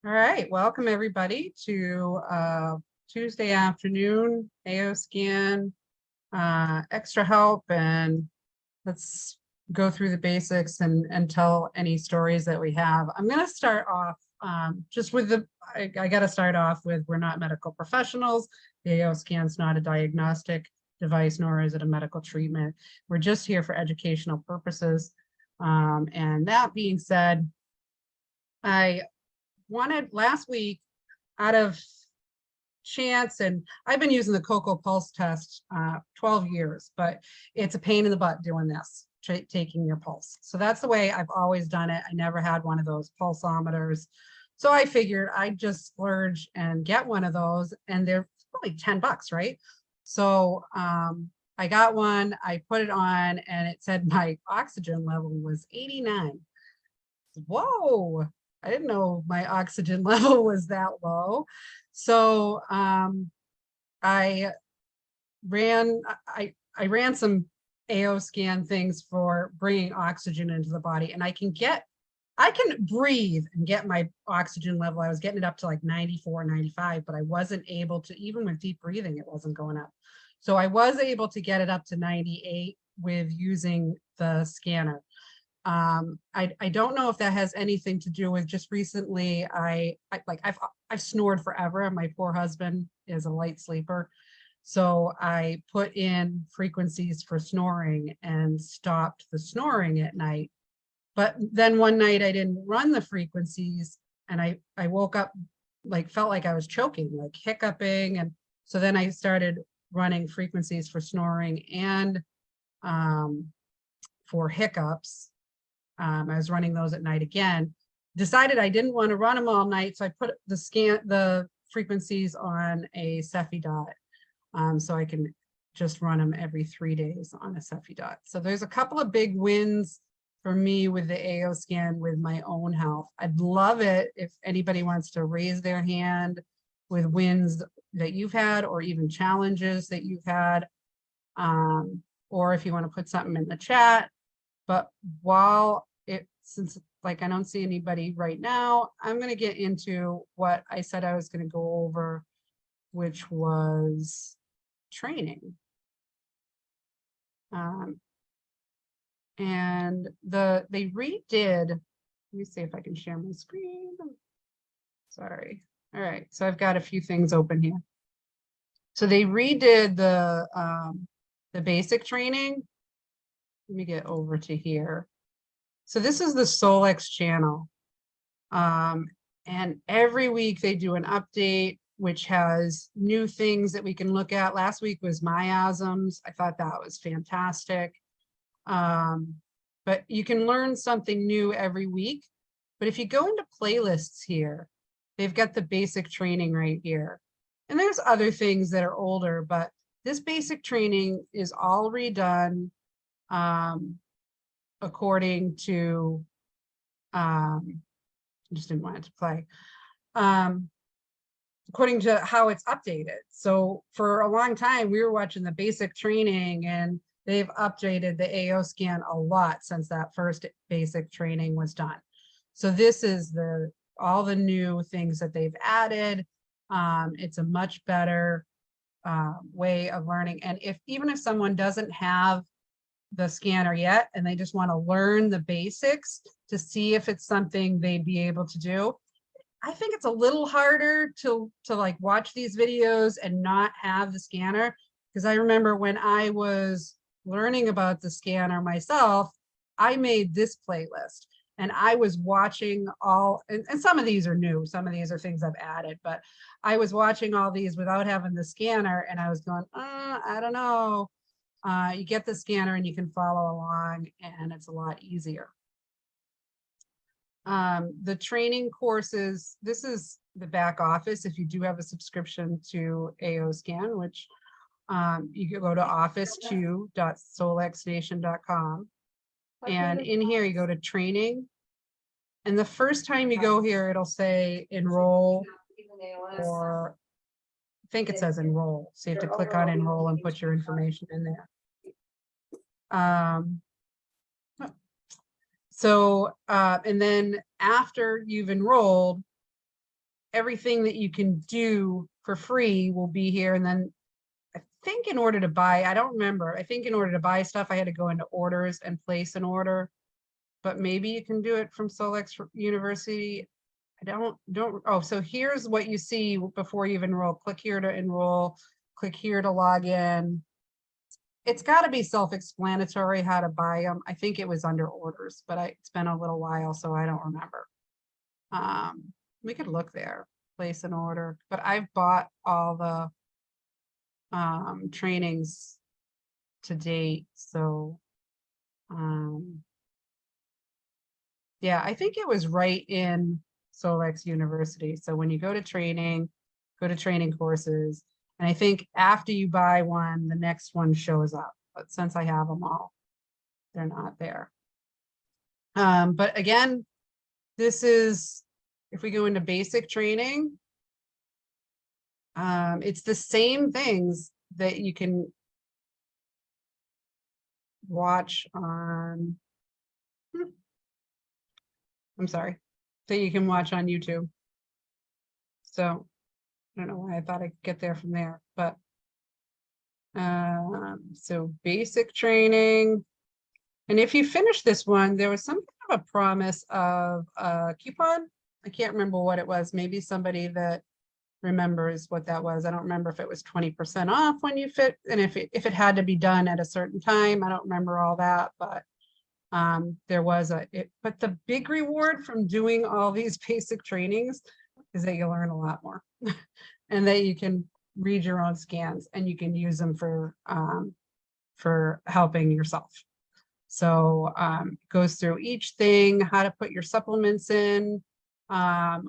All right, welcome everybody to Tuesday afternoon AO scan, extra help, and let's go through the basics and tell any stories that we have. I'm going to start off just with I got to start off with we're not medical professionals. The AO scan is not a diagnostic device, nor is it a medical treatment. We're just here for educational purposes. And that being said, I wanted last week out of chance, and I've been using the Cocoa Pulse test 12 years, but it's a pain in the butt doing this, taking your pulse. So that's the way I've always done it. I never had one of those pulsometers. So I figured I'd just splurge and get one of those, and they're only 10 bucks, right? So I got one, I put it on, and it said my oxygen level was 89. Whoa, I didn't know my oxygen level was that low. So I ran some AO scan things for bringing oxygen into the body, and I can breathe and get my oxygen level. I was getting it up to like 94, 95, but I wasn't able to, even with deep breathing, it wasn't going up. So I was able to get it up to 98 with using the scanner. I don't know if that has anything to do with just recently I've snored forever, and my poor husband is a light sleeper. So I put in frequencies for snoring and stopped the snoring at night. But then one night I didn't run the frequencies, and I woke up, felt like I was choking, like hiccuping. And so then I started running frequencies for snoring and for hiccups. I was running those at night again, decided I didn't want to run them all night. So I put the frequencies on a Cepheid dot. So I can just run them every 3 days on a Cepheid dot. So there's a couple of big wins for me with the AO scan with my own health. I'd love it if anybody wants to raise their hand with wins that you've had, or even challenges that you've had. Or if you want to put something in the chat. But since I don't see anybody right now, I'm going to get into what I said I was going to go over, which was training. And they redid, let me see if I can share my screen. Sorry. All right, so I've got a few things open here. So they redid the basic training. Let me get over to here. So this is the Solex channel. And every week they do an update, which has new things that we can look at. Last week was miasms. I thought that was fantastic. But you can learn something new every week. But if you go into playlists here, they've got the basic training right here. And there's other things that are older, but this basic training is all redone according to, I just didn't want it to play, according to how it's updated. So for a long time, we were watching the basic training, and they've updated the AO scan a lot since that first basic training was done. So this is all the new things that they've added. It's a much better way of learning. And even if someone doesn't have the scanner yet, and they just want to learn the basics to see if it's something they'd be able to do, I think it's a little harder to watch these videos and not have the scanner. Because I remember when I was learning about the scanner myself, I made this playlist, and I was watching all, and some of these are new, some of these are things I've added, but I was watching all these without having the scanner, and I was going, I don't know. You get the scanner and you can follow along, and it's a lot easier. The training courses, this is the back office. If you do have a subscription to AO scan, which you can go to office2.solexnation.com. And in here you go to training. And the first time you go here, it'll say enroll, or I think it says enroll. So you have to click on enroll and put your information in there. And then after you've enrolled, everything that you can do for free will be here. And then I think in order to buy, I don't remember, I think in order to buy stuff, I had to go into orders and place an order, but maybe you can do it from Solex University. I don't, oh, so here's what you see before you even enroll. Click here to enroll, click here to log in. It's got to be self-explanatory how to buy them. I think it was under orders, but it's been a little while, so I don't remember. We could look there, place an order, but I've bought all the trainings to date. So yeah, I think it was right in Solex University. So when you go to training courses, and I think after you buy one, the next one shows up. But since I have them all, they're not there. But again, this is, if we go into basic training, it's the same things that you can watch on, I'm sorry, that you can watch on YouTube. So I don't know why I thought I'd get there from there, but so basic training. And if you finish this one, there was some kind of a promise of a coupon. I can't remember what it was. Maybe somebody that remembers what that was. I don't remember if it was 20% off when you fit, and if it had to be done at a certain time. I don't remember all that, but there was but the big reward from doing all these basic trainings is that you learn a lot more and that you can read your own scans and you can use them for helping yourself. So it goes through each thing, how to put your supplements in, how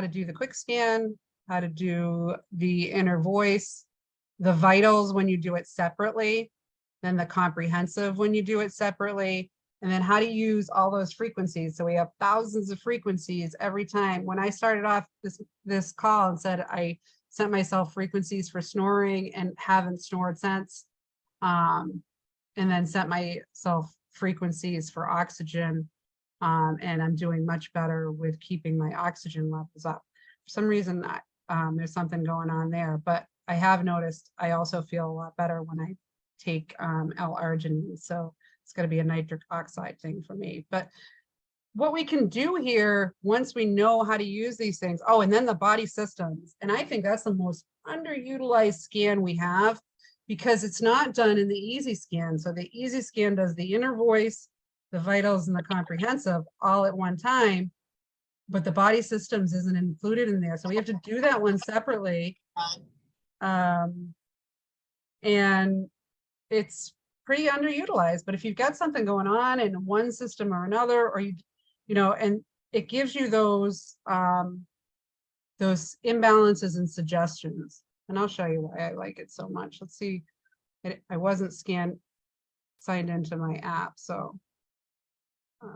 to do the quick scan, how to do the inner voice, the vitals when you do it separately, then the comprehensive when you do it separately, and then how to use all those frequencies. So we have thousands of frequencies every time. When I started off this call and said I sent myself frequencies for snoring and haven't snored since, and then sent myself frequencies for oxygen, and I'm doing much better with keeping my oxygen levels up. For some reason, there's something going on there, but I have noticed I also feel a lot better when I take L-arginine. So it's going to be a nitric oxide thing for me. But what we can do here, once we know how to use these things, oh, and then the body systems. And I think that's the most underutilized scan we have, because it's not done in the easy scan. So the easy scan does the inner voice, the vitals, and the comprehensive all at one time, but the body systems isn't included in there. So we have to do that one separately. And it's pretty underutilized, but if you've got something going on in one system or another, or you know, and it gives you those imbalances and suggestions. And I'll show you why I like it so much. Let's see. I wasn't signed into my app, so so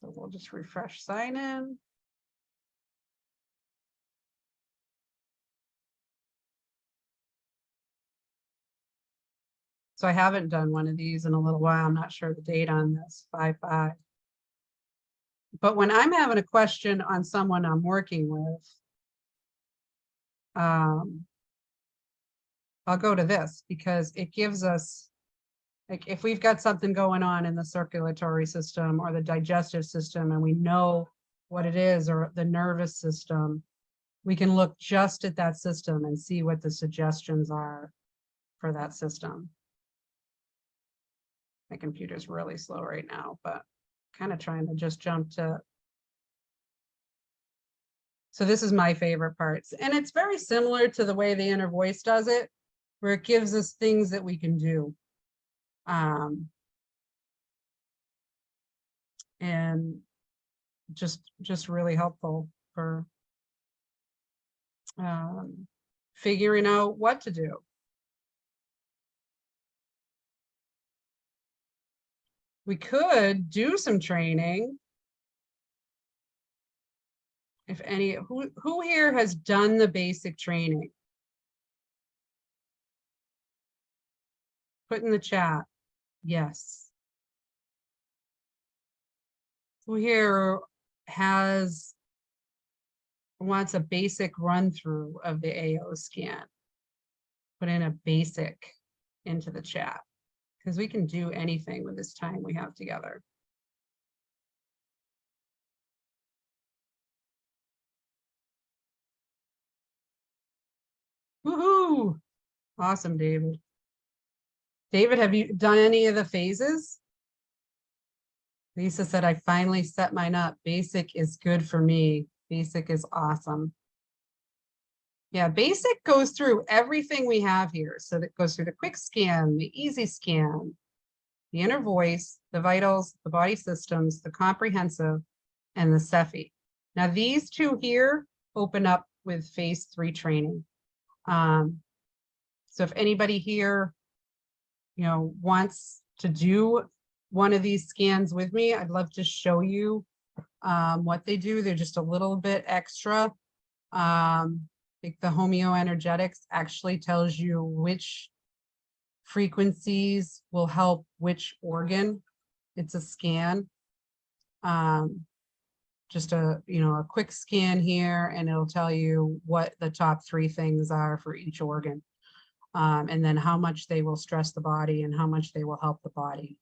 we'll just refresh sign in. So I haven't done one of these in a little while. I'm not sure the date on this, 5/5. But when I'm having a question on someone I'm working with, I'll go to this because it gives us, like, if we've got something going on in the circulatory system or the digestive system and we know what it is, or the nervous system, we can look just at that system and see what the suggestions are for that system. My computer's really slow right now, but kind of trying to just jump to. So this is my favorite parts. And it's very similar to the way the inner voice does it, where it gives us things that we can do. And just really helpful for figuring out what to do. We could do some training. If any, who here has done the basic training? Put in the chat. Yes. who here wants a basic run through of the AO scan? Put in a basic into the chat, because we can do anything with this time we have together. Woohoo! Awesome, David. David, have you done any of the phases? Lisa said, I finally set mine up. Basic is good for me. Basic is awesome. Yeah, basic goes through everything we have here. So that goes through the quick scan, the easy scan, the inner voice, the vitals, the body systems, the comprehensive, and the Cephi. Now these two here open up with phase 3 training. So if anybody here, wants to do one of these scans with me, I'd love to show you what they do. They're just a little bit extra. Like the homeoenergetics actually tells you which frequencies will help which organ. It's a scan. Just a quick scan here, and it'll tell you what the top 3 things are for each organ, and then how much they will stress the body and how much they will help the body.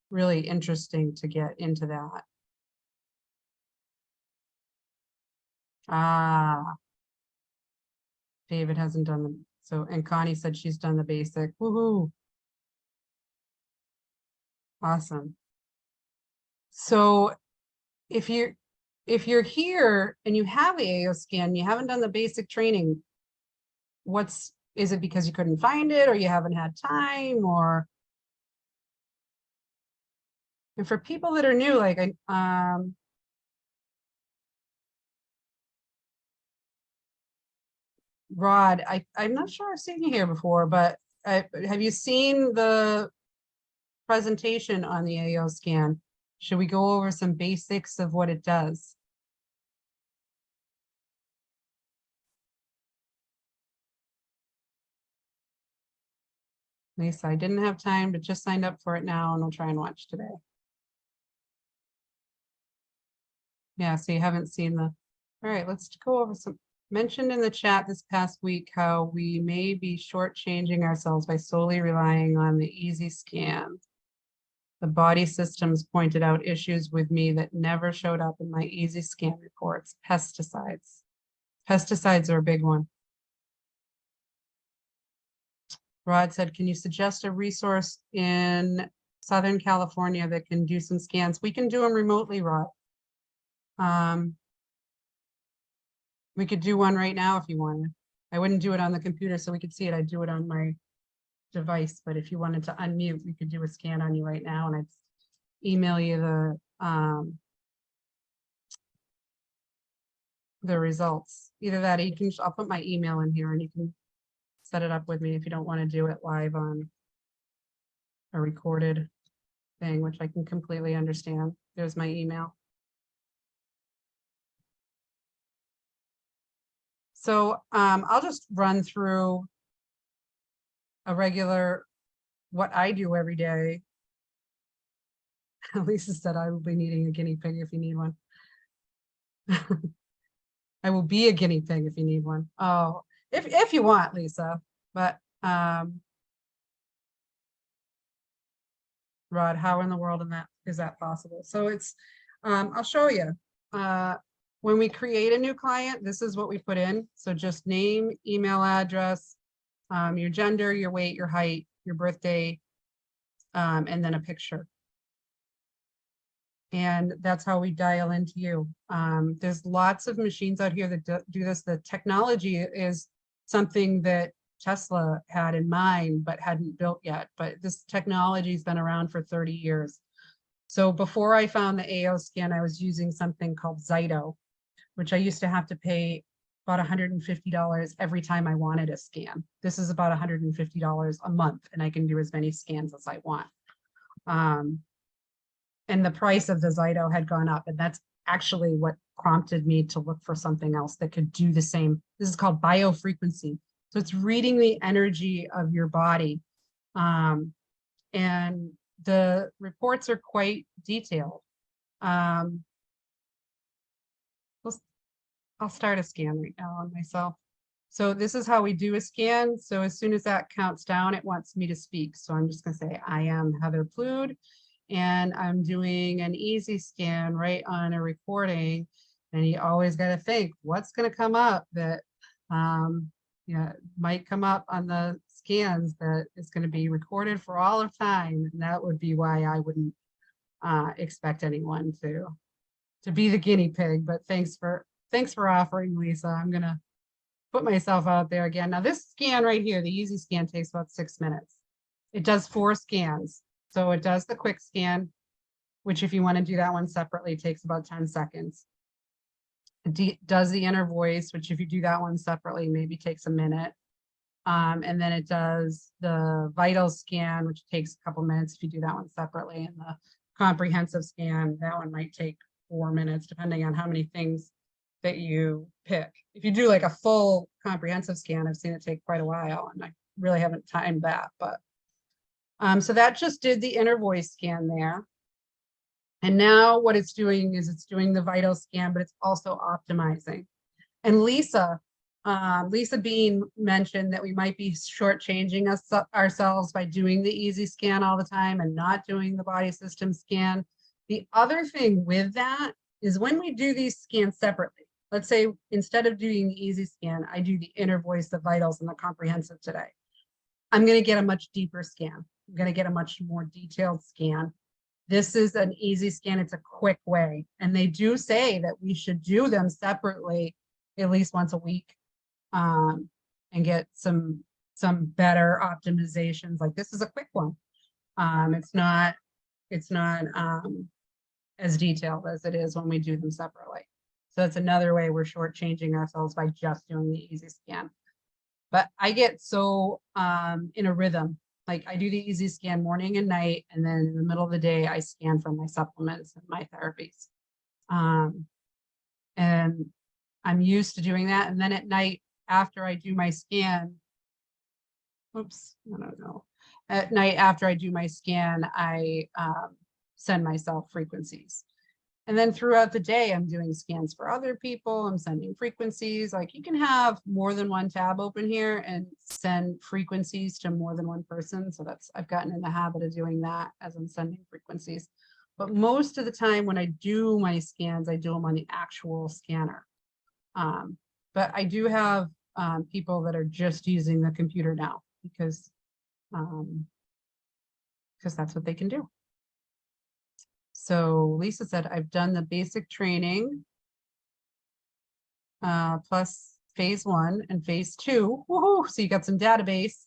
Really interesting to get into that. David hasn't done them. So, and Connie said she's done the basic. Woohoo. Awesome. So if you're here and you have the AO scan, you haven't done the basic training, is it because you couldn't find it, or you haven't had time, or? And for people that are new, like Rod, I'm not sure I've seen you here before, but have you seen the presentation on the AO scan? Should we go over some basics of what it does? Lisa, I didn't have time, but just signed up for it now, and I'll try and watch today. Yeah, so you haven't seen all right, let's go over some. Mentioned in the chat this past week how we may be shortchanging ourselves by solely relying on the easy scan. The body systems pointed out issues with me that never showed up in my easy scan reports. Pesticides. Pesticides are a big one. Rod said, can you suggest a resource in Southern California that can do some scans? We can do them remotely, Rod. We could do one right now if you wanted. I wouldn't do it on the computer so we could see it. I'd do it on my device, but if you wanted to unmute, we could do a scan on you right now, and I'd email you the results. Either that, or I'll put my email in here and you can set it up with me if you don't want to do it live on a recorded thing, which I can completely understand. There's my email. So I'll just run through a regular, what I do every day. Lisa said I will be needing a guinea pig if you need one. I will be a guinea pig if you need one. Oh, if you want, Lisa. But Rod, how in the world is that possible? So it's, I'll show you. When we create a new client, this is what we put in. So just name, email address, your gender, your weight, your height, your birthday, and then a picture. And that's how we dial into you. There's lots of machines out here that do this. The technology is something that Tesla had in mind, but hadn't built yet. But this technology has been around for 30 years. So before I found the AO scan, I was using something called Zyto, which I used to have to pay about $150 every time I wanted a scan. This is about $150 a month, and I can do as many scans as I want. And the price of the Zyto had gone up, and that's actually what prompted me to look for something else that could do the same. This is called biofrequency. So it's reading the energy of your body. And the reports are quite detailed. Um, I'll start a scan right now on myself. So this is how we do a scan. So as soon as that counts down, it wants me to speak. So I'm just going to say, I am Heather Plude, and I'm doing an easy scan right on a recording. And you always got to think, what's going to come up that might come up on the scans that is going to be recorded for all of time. And that would be why I wouldn't expect anyone to be the guinea pig. But thanks for offering, Lisa. I'm going to put myself out there again. Now this scan right here, the easy scan, takes about 6 minutes. It does 4 scans. So it does the quick scan, which if you want to do that one separately, takes about 10 seconds. It does the inner voice, which if you do that one separately, maybe takes a minute. And then it does the vital scan, which takes a couple minutes if you do that one separately. And the comprehensive scan, that one might take 4 minutes, depending on how many things that you pick. If you do like a full comprehensive scan, I've seen it take quite a while, and I really haven't timed that. But so that just did the inner voice scan there. And now what it's doing is it's doing the vital scan, but it's also optimizing. And Lisa Bean mentioned that we might be shortchanging ourselves by doing the easy scan all the time and not doing the body system scan. The other thing with that is when we do these scans separately, let's say instead of doing the easy scan, I do the inner voice, the vitals, and the comprehensive today. I'm going to get a much deeper scan. I'm going to get a much more detailed scan. This is an easy scan. It's a quick way. And they do say that we should do them separately at least once a week and get some better optimizations. Like this is a quick one. It's not as detailed as it is when we do them separately. So that's another way we're shortchanging ourselves by just doing the easy scan. But I get so in a rhythm. Like I do the easy scan morning and night, and then in the middle of the day, I scan for my supplements and my therapies. And I'm used to doing that. And then at night, after I do my scan, oops, I don't know. At night, after I do my scan, I send myself frequencies. And then throughout the day, I'm doing scans for other people. I'm sending frequencies. Like you can have more than one tab open here and send frequencies to more than one person. So I've gotten in the habit of doing that as I'm sending frequencies. But most of the time when I do my scans, I do them on the actual scanner. But I do have people that are just using the computer now because that's what they can do. So Lisa said, I've done the basic training plus phase 1 and phase 2. Woohoo! So you got some database.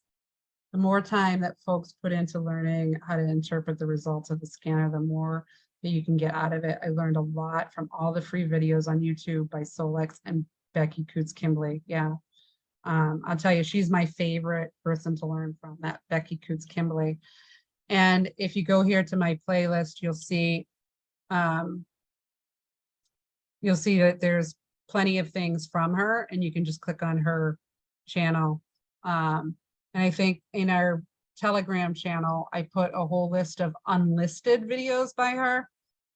The more time that folks put into learning how to interpret the results of the scanner, the more that you can get out of it. I learned a lot from all the free videos on YouTube by Solex and Becky Coots-Kimbley. Yeah. I'll tell you, she's my favorite person to learn from, that Becky Coots-Kimbley. And if you go here to my playlist, you'll see that there's plenty of things from her, and you can just click on her channel. And I think in our Telegram channel, I put a whole list of unlisted videos by her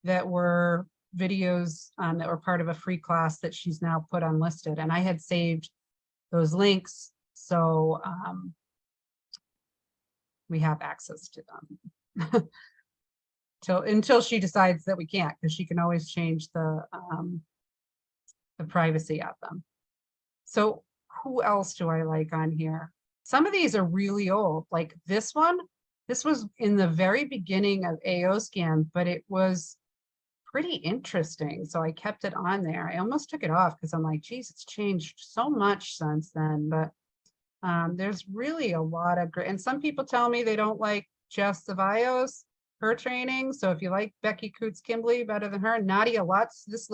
that were videos that were part of a free class that she's now put unlisted. And I had saved those links, so we have access to them until she decides that we can't, because she can always change the privacy of them. So who else do I like on here? Some of these are really old, like this one. This was in the very beginning of AOScan, but it was pretty interesting. So I kept it on there. I almost took it off because I'm like, geez, it's changed so much since then. But there's really a lot of great, and some people tell me they don't like Jess Cevallos, her training. So if you like Becky Coots-Kimbley better than her, Nadia Lutz, there's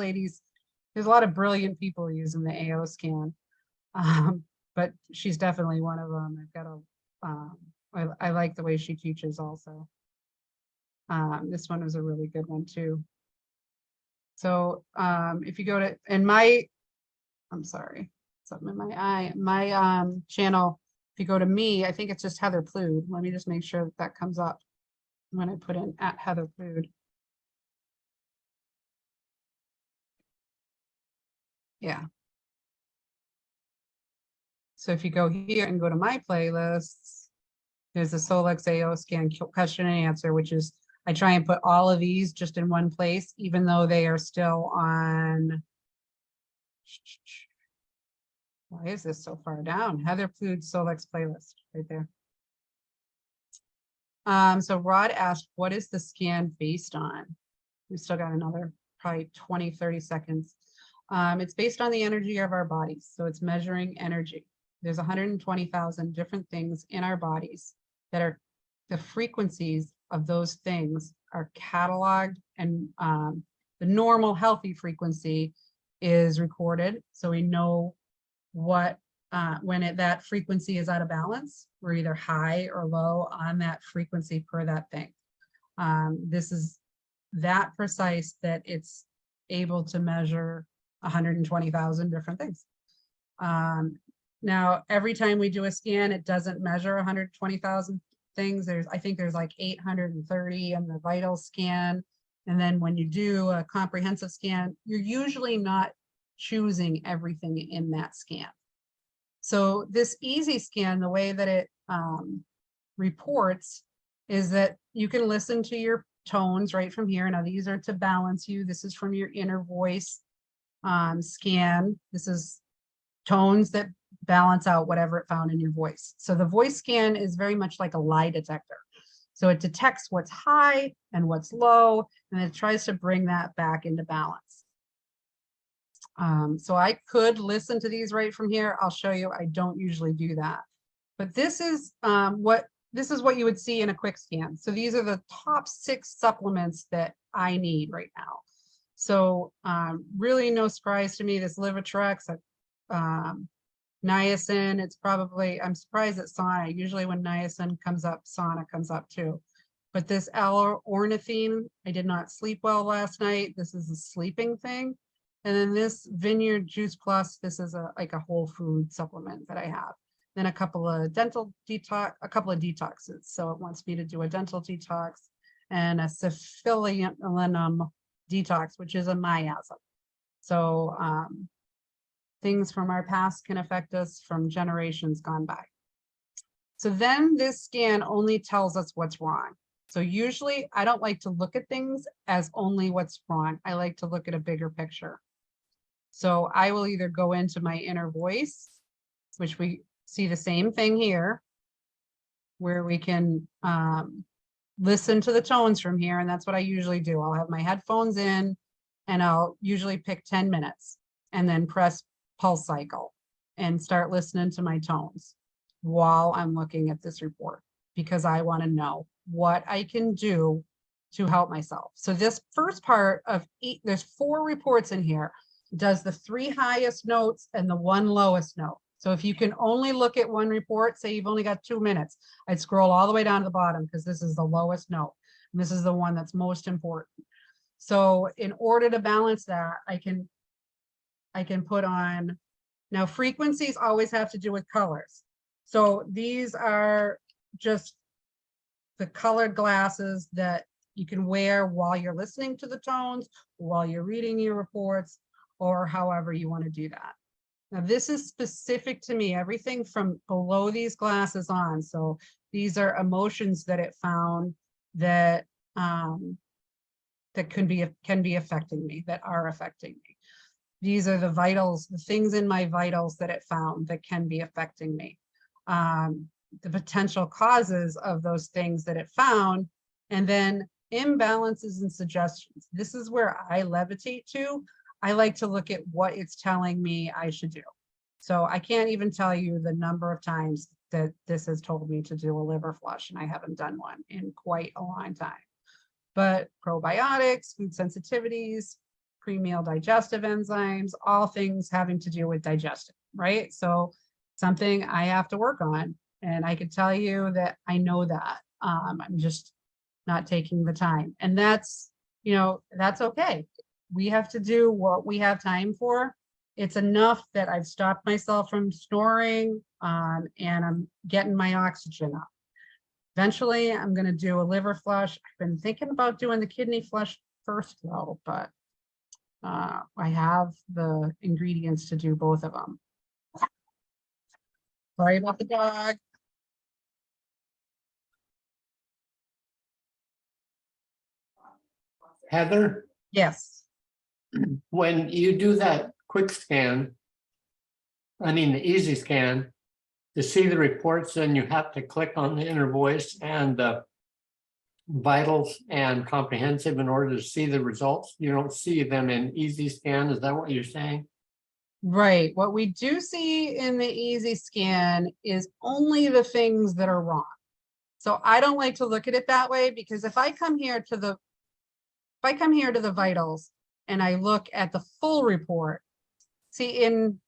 a lot of brilliant people using the AOScan. But she's definitely one of them. I've got I like the way she teaches also. This one was a really good one too. So if you go to, I'm sorry, something in my eye, my channel, if you go to me, I think it's just Heather Plude. Let me just make sure that comes up when I put in @Heather Plude. Yeah. So if you go here and go to my playlists, there's a Solex AO scan question and answer, which is, I try and put all of these just in one place, even though they are still on. Why is this so far down? Heather Plude Solex playlist right there. So Rod asked, what is the scan based on? We've still got another probably 20, 30 seconds. It's based on the energy of our bodies. So it's measuring energy. There's 120,000 different things in our bodies that are, the frequencies of those things are cataloged, and the normal healthy frequency is recorded. So we know what, when that frequency is out of balance, we're either high or low on that frequency per that thing. This is that precise that it's able to measure 120,000 different things. Now, every time we do a scan, it doesn't measure 120,000 things. I think there's like 830 in the vital scan. And then when you do a comprehensive scan, you're usually not choosing everything in that scan. So this easy scan, the way that it reports is that you can listen to your tones right from here. Now these are to balance you. This is from your inner voice scan. This is tones that balance out whatever it found in your voice. So the voice scan is very much like a lie detector. So it detects what's high and what's low, and it tries to bring that back into balance. So I could listen to these right from here. I'll show you. I don't usually do that, but this is what you would see in a quick scan. So these are the top 6 supplements that I need right now. So really no surprise to me, this Livatrex, niacin, it's probably, I'm surprised at sauna. Usually when niacin comes up, sauna comes up too. But this L-ornithine, I did not sleep well last night. This is a sleeping thing. And then this Vineyard Juice Plus, this is like a whole food supplement that I have. Then a couple of detoxes. So it wants me to do a dental detox and a cephalinum detox, which is a miasm. So things from our past can affect us from generations gone by. So then this scan only tells us what's wrong. So usually I don't like to look at things as only what's wrong. I like to look at a bigger picture. So I will either go into my inner voice, which we see the same thing here, where we can listen to the tones from here. And that's what I usually do. I'll have my headphones in and I'll usually pick 10 minutes and then press pulse cycle and start listening to my tones while I'm looking at this report, because I want to know what I can do to help myself. So this first part of there's 4 reports in here. It does the 3 highest notes and the 1 lowest note. So if you can only look at one report, say you've only got 2 minutes, I'd scroll all the way down to the bottom because this is the lowest note. And this is the one that's most important. So in order to balance that, I can put on, now frequencies always have to do with colors. So these are just the colored glasses that you can wear while you're listening to the tones, while you're reading your reports, or however you want to do that. Now this is specific to me, everything from below these glasses on. So these are emotions that it found that that can be affecting me, that are affecting me. These are the vitals, the things in my vitals that it found that can be affecting me. The potential causes of those things that it found, and then imbalances and suggestions. This is where I levitate to. I like to look at what it's telling me I should do. So I can't even tell you the number of times that this has told me to do a liver flush, and I haven't done one in quite a long time. But probiotics, food sensitivities, pre-meal digestive enzymes, all things having to do with digestion, right? So something I have to work on. And I can tell you that I know that. I'm just not taking the time. And that's, that's okay. We have to do what we have time for. It's enough that I've stopped myself from snoring, and I'm getting my oxygen up. Eventually, I'm going to do a liver flush. I've been thinking about doing the kidney flush first, though, but I have the ingredients to do both of them. Sorry about the dog. Heather, Yes. when you do that quick scan, I mean the easy scan, to see the reports, then you have to click on the inner voice and vitals and comprehensive in order to see the results. You don't see them in easy scan. Is that what you're saying? Right. What we do see in the easy scan is only the things that are wrong. So I don't like to look at it that way, because if I come here to the vitals and I look at the full report, see, in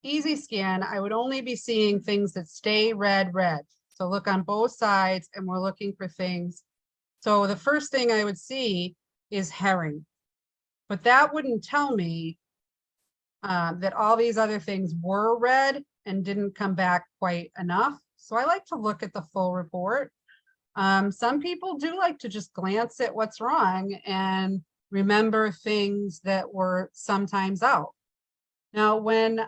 easy scan, I would only be seeing things that stay red. So look on both sides, and we're looking for things. So the first thing I would see is herring, but that wouldn't tell me that all these other things were red and didn't come back quite enough. So I like to look at the full report. Some people do like to just glance at what's wrong and remember things that were sometimes out. Now, when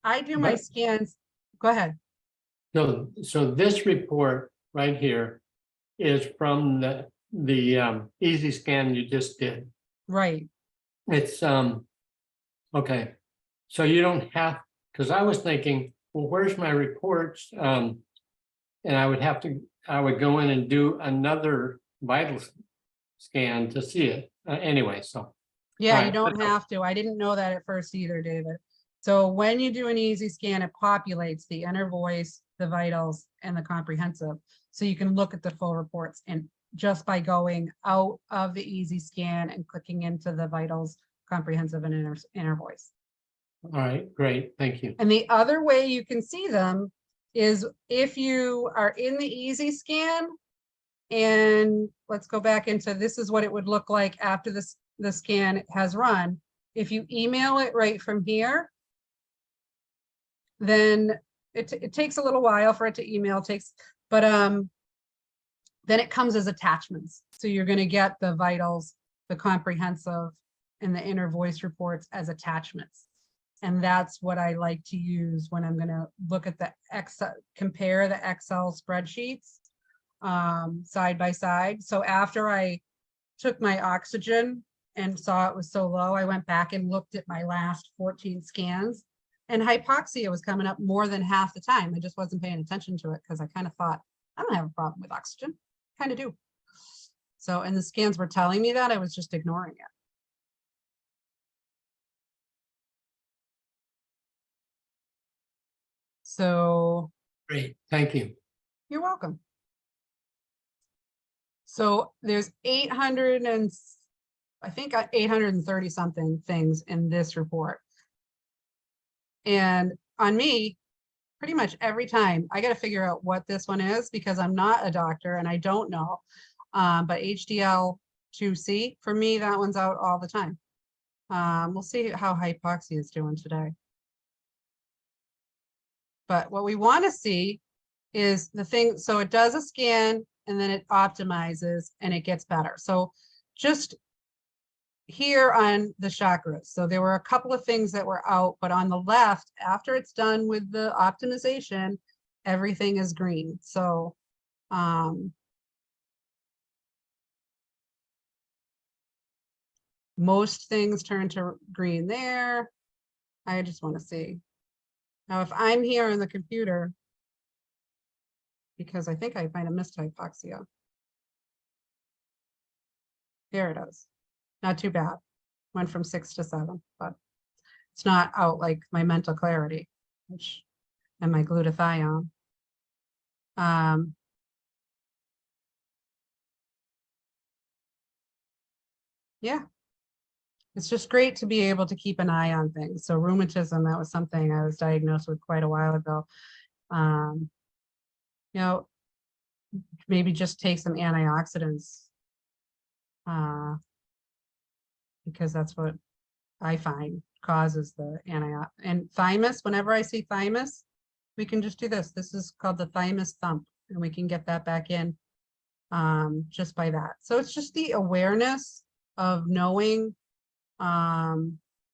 I do my scans, go ahead. So this report right here is from the easy scan you just did. Right. It's okay. So you don't have, because I was thinking, well, where's my reports? And I would go in and do another vital scan to see it. Anyway, so. Yeah, right. you don't have to. I didn't know that at first either, David. So when you do an easy scan, it populates the inner voice, the vitals, and the comprehensive. So you can look at the full reports, and just by going out of the easy scan and clicking into the vitals, comprehensive, and inner voice. All right, great, thank you. And the other way you can see them is if you are in the easy scan, and let's go back into, this is what it would look like after the scan has run. If you email it right from here, then it takes a little while for it to email, but then it comes as attachments. So you're going to get the vitals, the comprehensive, and the inner voice reports as attachments. And that's what I like to use when I'm going to look at the Excel, compare the Excel spreadsheets side by side. So after I took my oxygen and saw it was so low, I went back and looked at my last 14 scans, and hypoxia was coming up more than half the time. I just wasn't paying attention to it because I kind of thought, I don't have a problem with oxygen. Kind of do. So, and the scans were telling me that, I was just ignoring it. So. Great, thank you. You're welcome. So there's 800 and I think 830 something things in this report. And on me, pretty much every time I got to figure out what this one is, because I'm not a doctor and I don't know. But HDL2C, for me, that one's out all the time. We'll see how hypoxia is doing today. But what we want to see is the thing, so it does a scan and then it optimizes and it gets better. So just here on the chakras, so there were a couple of things that were out, but on the left, after it's done with the optimization, everything is green. So most things turn to green there. I just want to see. Now, if I'm here on the computer, because I think I might have missed hypoxia. There it is. Not too bad. Went from 6 to 7, but it's not out like my mental clarity, which, and my glutathione. Yeah, it's just great to be able to keep an eye on things. So rheumatism, that was something I was diagnosed with quite a while ago. You know, maybe just take some antioxidants because that's what I find causes the and thymus. Whenever I see thymus, we can just do this. This is called the thymus thump, and we can get that back in just by that. So it's just the awareness of knowing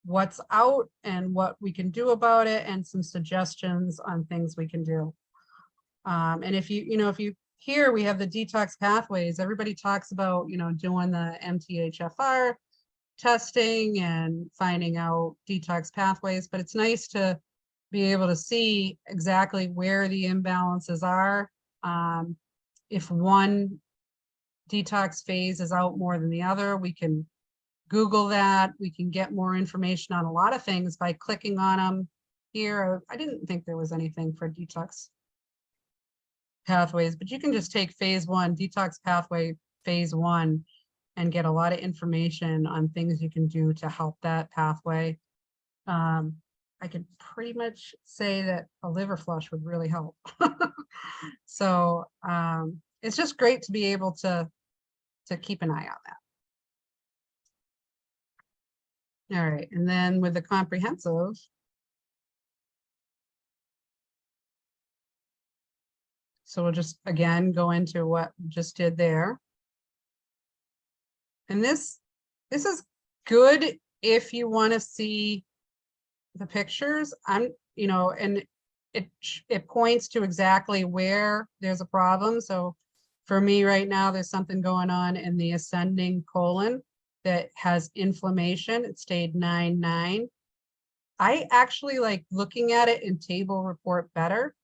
what's out and what we can do about it, and some suggestions on things we can do. And if if you here we have the detox pathways, everybody talks about, doing the MTHFR testing and finding out detox pathways, but it's nice to be able to see exactly where the imbalances are. If one detox phase is out more than the other, we can Google that. We can get more information on a lot of things by clicking on them here. I didn't think there was anything for detox pathways, but you can just take phase 1, detox pathway phase 1, and get a lot of information on things you can do to help that pathway. I could pretty much say that a liver flush would really help. So it's just great to be able to keep an eye on that. All right, and then with the comprehensive, so we'll just again go into what we just did there. And this is good if you want to see the pictures. And it points to exactly where there's a problem. So for me right now, there's something going on in the ascending colon that has inflammation. It stayed 9-9. I actually like looking at it in table report better,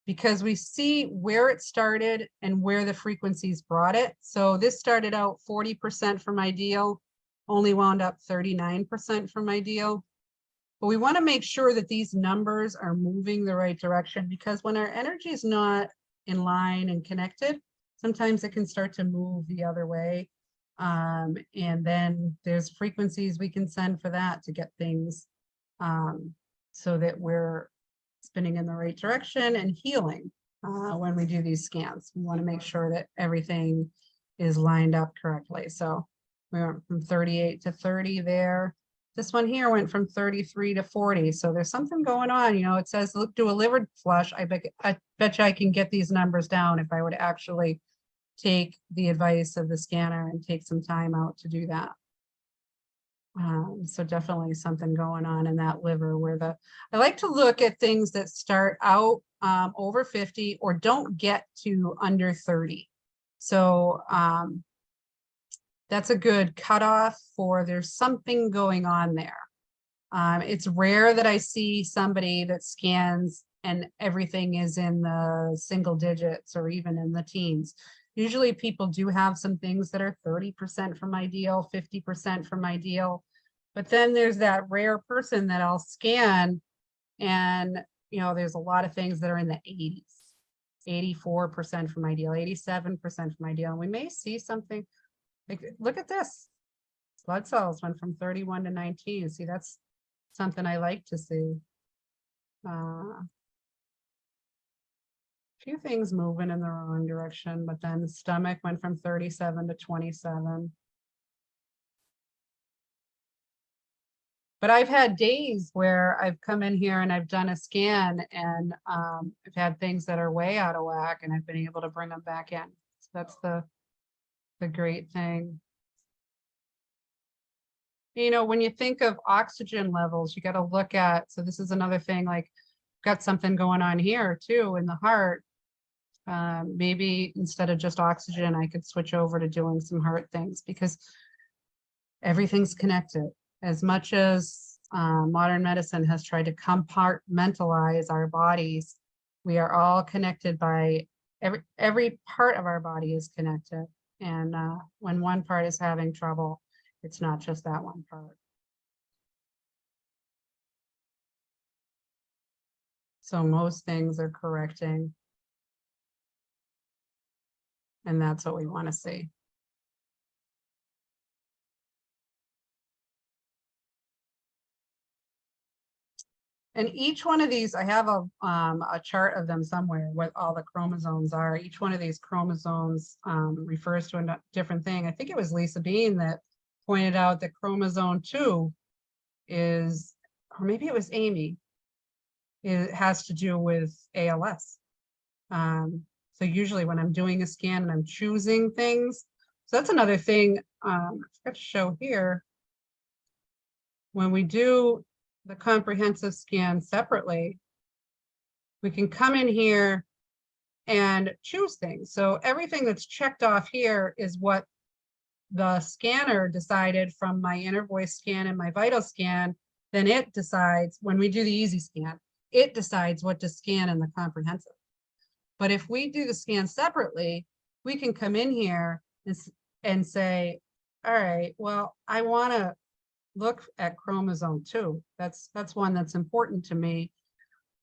because we see where it started and where the frequencies brought it. So this started out 40% from ideal, only wound up 39% from ideal. But we want to make sure that these numbers are moving the right direction, because when our energy is not in line and connected, sometimes it can start to move the other way. And then there's frequencies we can send for that to get things so that we're spinning in the right direction and healing when we do these scans. We want to make sure that everything is lined up correctly. So we went from 38 to 30 there. This one here went from 33 to 40. So there's something going on. It says, look, do a liver flush. I bet you I can get these numbers down if I would actually take the advice of the scanner and take some time out to do that. So definitely something going on in that liver where I like to look at things that start out over 50 or don't get to under 30. So that's a good cutoff for there's something going on there. It's rare that I see somebody that scans and everything is in the single digits or even in the teens. Usually people do have some things that are 30% from ideal, 50% from ideal, but then there's that rare person that I'll scan and, there's a lot of things that are in the 80s, 84% from ideal, 87% from ideal. And we may see something like, look at this. Blood cells went from 31 to 19. See, that's something I like to see. Few things moving in the wrong direction, but then the stomach went from 37 to 27. But I've had days where I've come in here and I've done a scan and I've had things that are way out of whack and I've been able to bring them back in. So that's the great thing. When you think of oxygen levels, you got to look at, so this is another thing, like got something going on here too in the heart. Maybe instead of just oxygen, I could switch over to doing some heart things, because everything's connected. As much as modern medicine has tried to compartmentalize our bodies, we are all connected by every part of our body is connected. And when one part is having trouble, it's not just that one part. So most things are correcting. And that's what we want to see. And each one of these, I have a chart of them somewhere, what all the chromosomes are. Each one of these chromosomes refers to a different thing. I think it was Lisa Bean that pointed out that chromosome 2 is, or maybe it was Amy, it has to do with ALS. So usually when I'm doing a scan and I'm choosing things, So that's another thing I forgot to show here. When we do the comprehensive scan separately, we can come in here and choose things. So everything that's checked off here is what the scanner decided from my inner voice scan and my vital scan. Then it decides, when we do the easy scan, it decides what to scan in the comprehensive. But if we do the scan separately, we can come in here and say, all right, well, I want to look at chromosome 2. That's one that's important to me.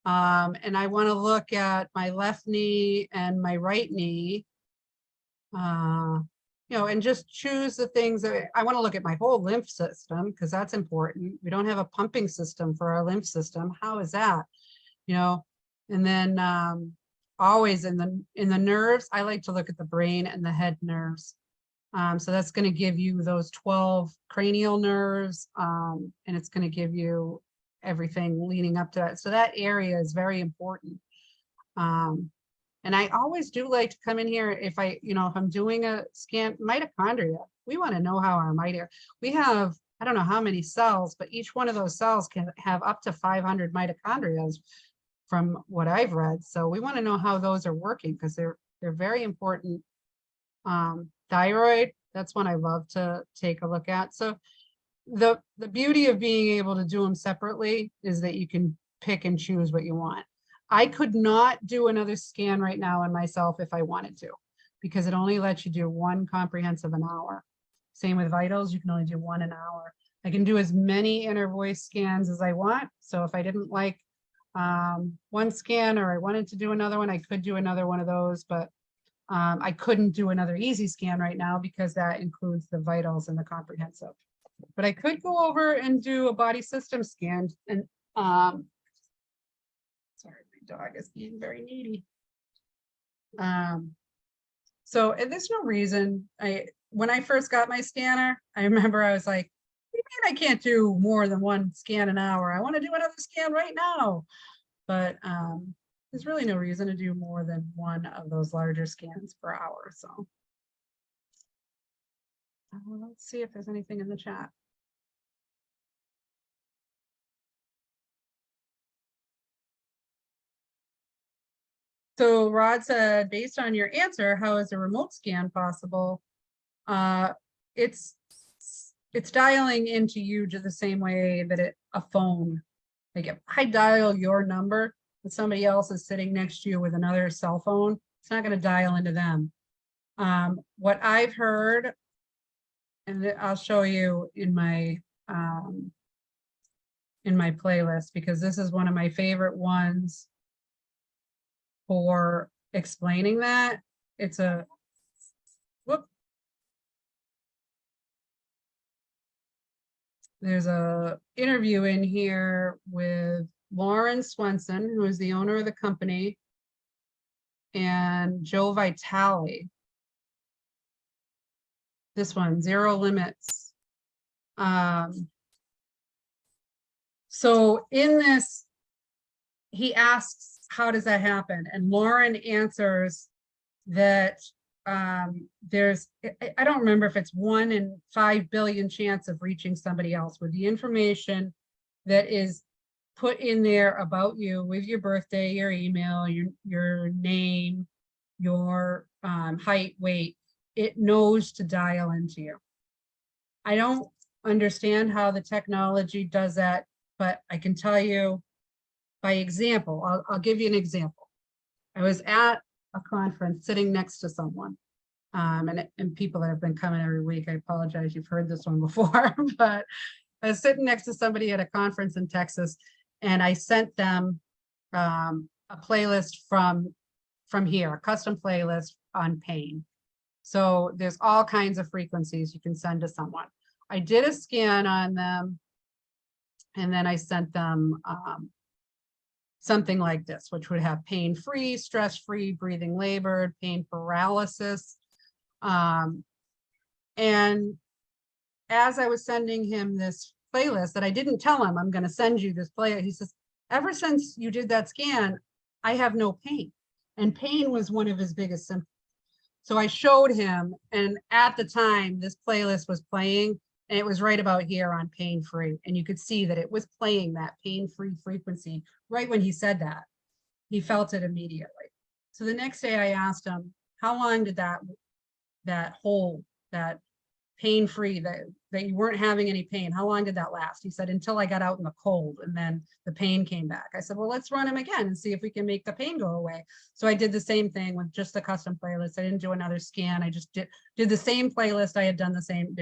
And I want to look at my left knee and my right knee, you know, and just choose the things that I want to look at. My whole lymph system, because that's important. We don't have a pumping system for our lymph system. How is that? You know, and then always in the nerves, I like to look at the brain and the head nerves. So that's going to give you those 12 cranial nerves, and it's going to give you everything leading up to that. So that area is very important. And I always do like to come in here if I'm doing a scan, mitochondria. We want to know how our mitochondria, we have, I don't know how many cells, but each one of those cells can have up to 500 mitochondria from what I've read. So we want to know how those are working because they're very important. Thyroid, that's one I love to take a look at. So the beauty of being able to do them separately is that you can pick and choose what you want. I could not do another scan right now on myself if I wanted to, because it only lets you do one comprehensive an hour. Same with vitals, you can only do one an hour. I can do as many inner voice scans as I want. So if I didn't like one scan or I wanted to do another one, I could do another one of those, but I couldn't do another easy scan right now because that includes the vitals and the comprehensive. But I could go over and do a body system scan. And sorry, my dog is being very needy. So and there's no reason. When I first got my scanner, I remember I was like, I can't do more than one scan an hour. I want to do another scan right now. But there's really no reason to do more than one of those larger scans per hour. So let's see if there's anything in the chat. So Rod said, based on your answer, how is a remote scan possible? It's dialing into you just the same way that a phone. Like if I dial your number, but somebody else is sitting next to you with another cell phone, it's not going to dial into them. What I've heard, and I'll show you in my playlist, because this is one of my favorite ones for explaining that. It's a there's a interview in here with Lauren Swenson, who is the owner of the company, and Joe Vitale. This one, Zero Limits. So in this, he asks, how does that happen? And Lauren answers that there's, I don't remember if it's 1 in 5 billion chance of reaching somebody else with the information that is put in there about you with your birthday, your email, your name, your height, weight. It knows to dial into you. I don't understand how the technology does that, but I can tell you by example. I'll give you an example. I was at a conference sitting next to someone, and people that have been coming every week, I apologize, you've heard this one before, but I was sitting next to somebody at a conference in Texas, and I sent them a playlist from here, a custom playlist on pain. So there's all kinds of frequencies you can send to someone. I did a scan on them, and then I sent them something like this, which would have pain-free, stress-free, breathing labored, pain paralysis. And as I was sending him this playlist that I didn't tell him, I'm going to send you this playlist, he says, ever since you did that scan, I have no pain. And pain was one of his biggest symptoms. So I showed him, and at the time, this playlist was playing, and it was right about here on pain free. And you could see that it was playing that pain free frequency right when he said that. He felt it immediately. So the next day I asked him, how long did that hold, that pain free, that you weren't having any pain, how long did that last? He said, until I got out in the cold, and then the pain came back. I said, well, let's run him again and see if we can make the pain go away. So I did the same thing with just the custom playlist. I didn't do another scan. I just did the same playlist I had done the same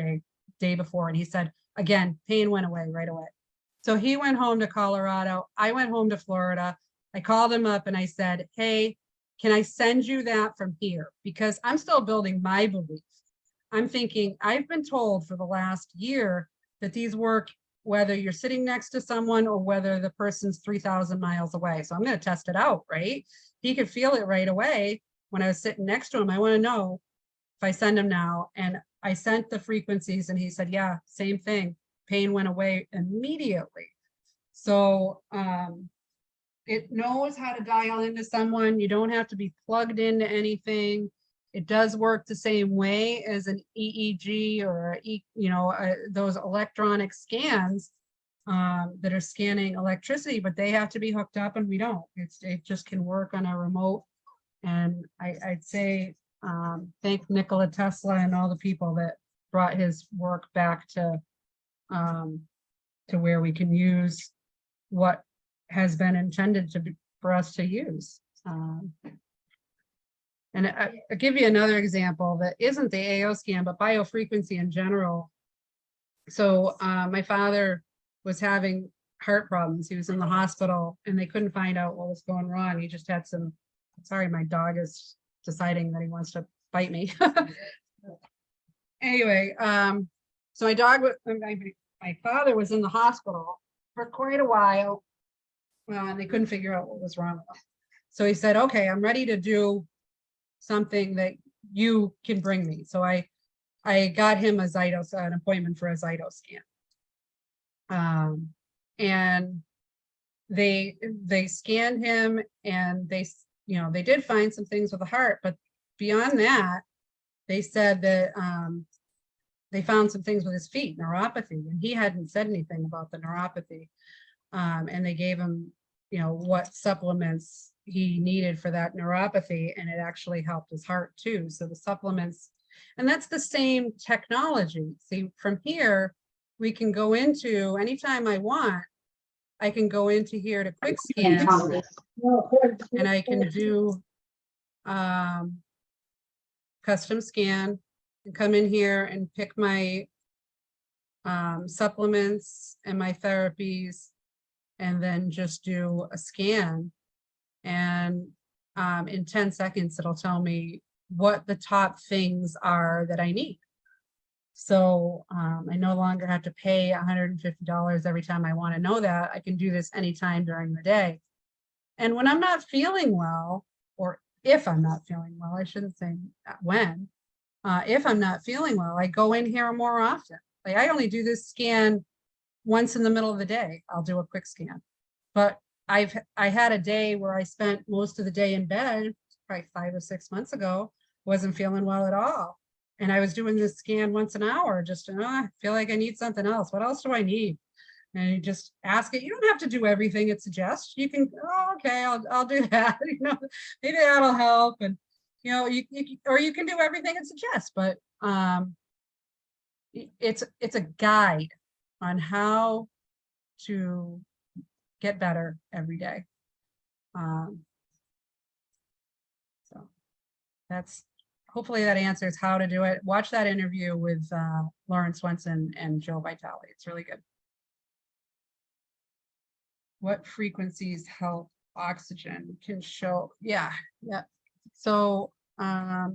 day before. And he said, again, pain went away right away. So he went home to Colorado. I went home to Florida. I called him up and I said, hey, can I send you that from here? Because I'm still building my belief. I'm thinking, I've been told for the last year that these work whether you're sitting next to someone or whether the person's 3,000 miles away. So I'm going to test it out, right? He could feel it right away when I was sitting next to him. I want to know if I send him now. And I sent the frequencies and he said, yeah, same thing. Pain went away immediately. So it knows how to dial into someone. You don't have to be plugged into anything. It does work the same way as an EEG or those electronic scans that are scanning electricity, but they have to be hooked up and we don't. It just can work on a remote. And I'd say thank Nikola Tesla and all the people that brought his work back to where we can use what has been intended for us to use. And I'll give you another example that isn't the AO scan, but biofrequency in general. So my father was having heart problems. He was in the hospital and they couldn't find out what was going wrong. He just had some, sorry, my dog is deciding that he wants to bite me. Anyway, so my father was in the hospital for quite a while. Well, and they couldn't figure out what was wrong with him. So he said, okay, I'm ready to do something that you can bring me. So I got him an appointment for a Zyto scan. And they scanned him and they did find some things with the heart, but beyond that, they said that they found some things with his feet, neuropathy, and he hadn't said anything about the neuropathy. And they gave him, what supplements he needed for that neuropathy, and it actually helped his heart too. So the supplements, and that's the same technology. See, from here, we can go into, anytime I want, I can go into here to quick scan, and I can do custom scan and come in here and pick my supplements and my therapies, and then just do a scan. And in 10 seconds, it'll tell me what the top things are that I need. So I no longer have to pay $150 every time I want to know that. I can do this anytime during the day. And when I'm not feeling well, or if I'm not feeling well, I shouldn't say when, if I'm not feeling well, I go in here more often. Like I only do this scan once in the middle of the day. I'll do a quick scan. But I had a day where I spent most of the day in bed, probably 5 or 6 months ago, wasn't feeling well at all. And I was doing this scan once an hour, just to, I feel like I need something else. What else do I need? And you just ask it. You don't have to do everything it suggests. You can, okay, I'll do that. Maybe that'll help. And or you can do everything it suggests. But it's a guide on how to get better every day. So that's, hopefully that answers how to do it. Watch that interview with Lauren Swenson and Joe Vitale. It's really good. What frequencies help oxygen can show? Yeah. So let's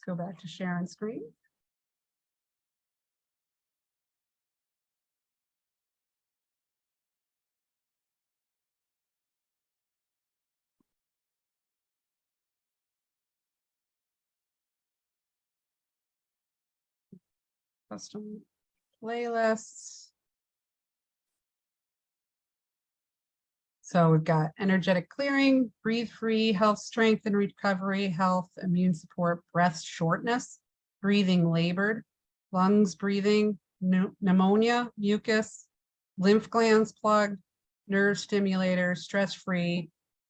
go back to sharing screen. Custom playlists. So we've got energetic clearing, breathe free, health, strength and recovery, health, immune support, breath shortness, breathing labored, lungs breathing, pneumonia, mucus, lymph glands plugged, nerve stimulator, stress free.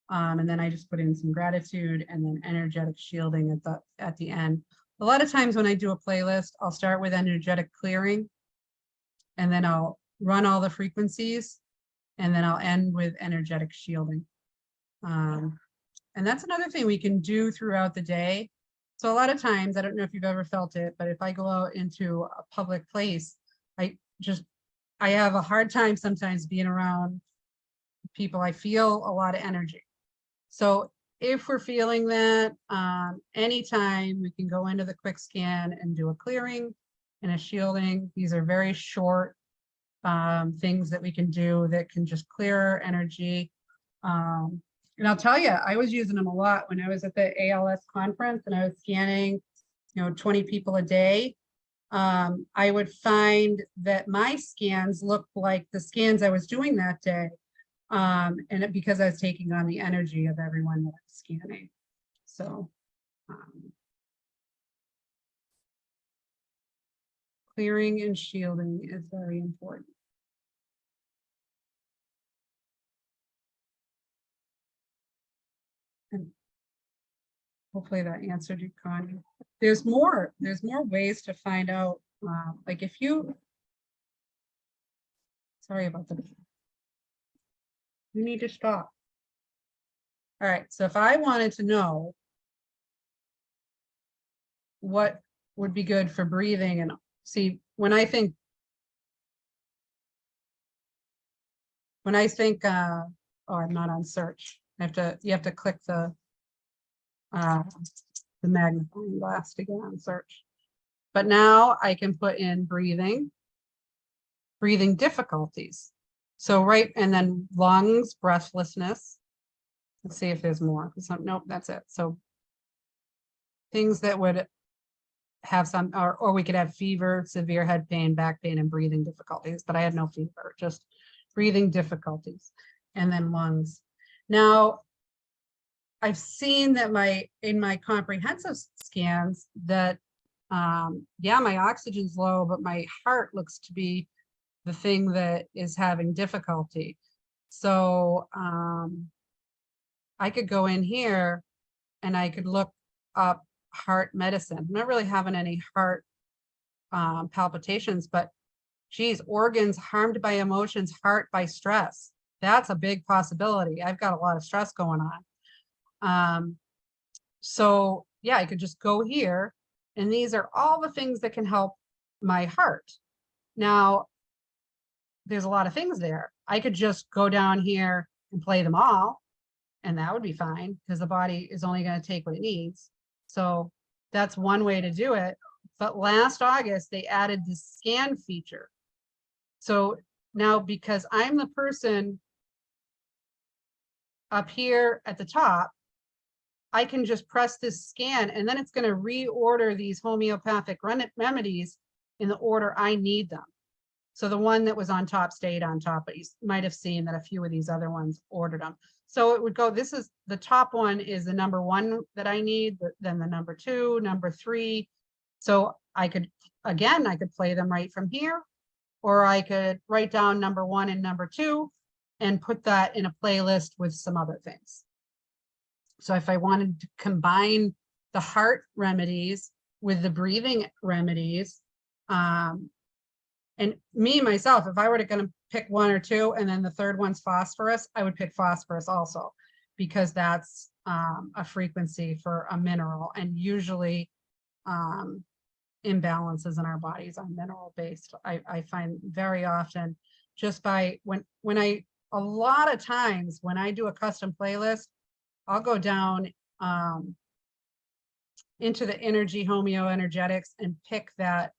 And then I just put in some gratitude and then energetic shielding at the end. A lot of times when I do a playlist, I'll start with energetic clearing and then I'll run all the frequencies and then I'll end with energetic shielding. And that's another thing we can do throughout the day. So a lot of times, I don't know if you've ever felt it, but if I go out into a public place, I have a hard time sometimes being around people. I feel a lot of energy. So if we're feeling that, anytime we can go into the quick scan and do a clearing and a shielding. These are very short things that we can do that can just clear our energy. And I'll tell you, I was using them a lot when I was at the ALS conference and I was scanning, 20 people a day. I would find that my scans looked like the scans I was doing that day. And because I was taking on the energy of everyone that I was scanning. So clearing and shielding is very important. And hopefully that answered you, Connie. There's more ways to find out. Like if you, sorry about that. You need to stop. All right, so if I wanted to know what would be good for breathing, and see, when I think, oh, I'm not on search. You have to click the magnifying glass to get on search. But now I can put in breathing difficulties. So right, and then lungs, breathlessness. Let's see if there's more. Nope, that's it. So things that would have some, or we could have fever, severe head pain, back pain, and breathing difficulties, but I had no fever, just breathing difficulties, and then lungs. Now, I've seen that in my comprehensive scans that, yeah, my oxygen's low, but my heart looks to be the thing that is having difficulty. So I could go in here and I could look up heart medicine. I'm not really having any heart palpitations, but geez, organs harmed by emotions, heart by stress. That's a big possibility. I've got a lot of stress going on. So yeah, I could just go here and these are all the things that can help my heart. Now, there's a lot of things there. I could just go down here and play them all and that would be fine because the body is only going to take what it needs. So that's one way to do it. But last August, they added this scan feature. So now because I'm the person up here at the top, I can just press this scan and then it's going to reorder these homeopathic remedies in the order I need them. So the one that was on top stayed on top, but you might have seen that a few of these other ones ordered them. So it would go, this is the top one is the number 1 that I need, then the number 2, number 3. So I could, again, I could play them right from here, or I could write down number 1 and number 2 and put that in a playlist with some other things. So if I wanted to combine the heart remedies with the breathing remedies, and me, myself, if I were going to pick 1 or 2, and then the third one's phosphorus, I would pick phosphorus also, because that's a frequency for a mineral. And usually imbalances in our bodies are mineral based. I find very often just by a lot of times when I do a custom playlist, I'll go down into the energy homeoenergetics and pick that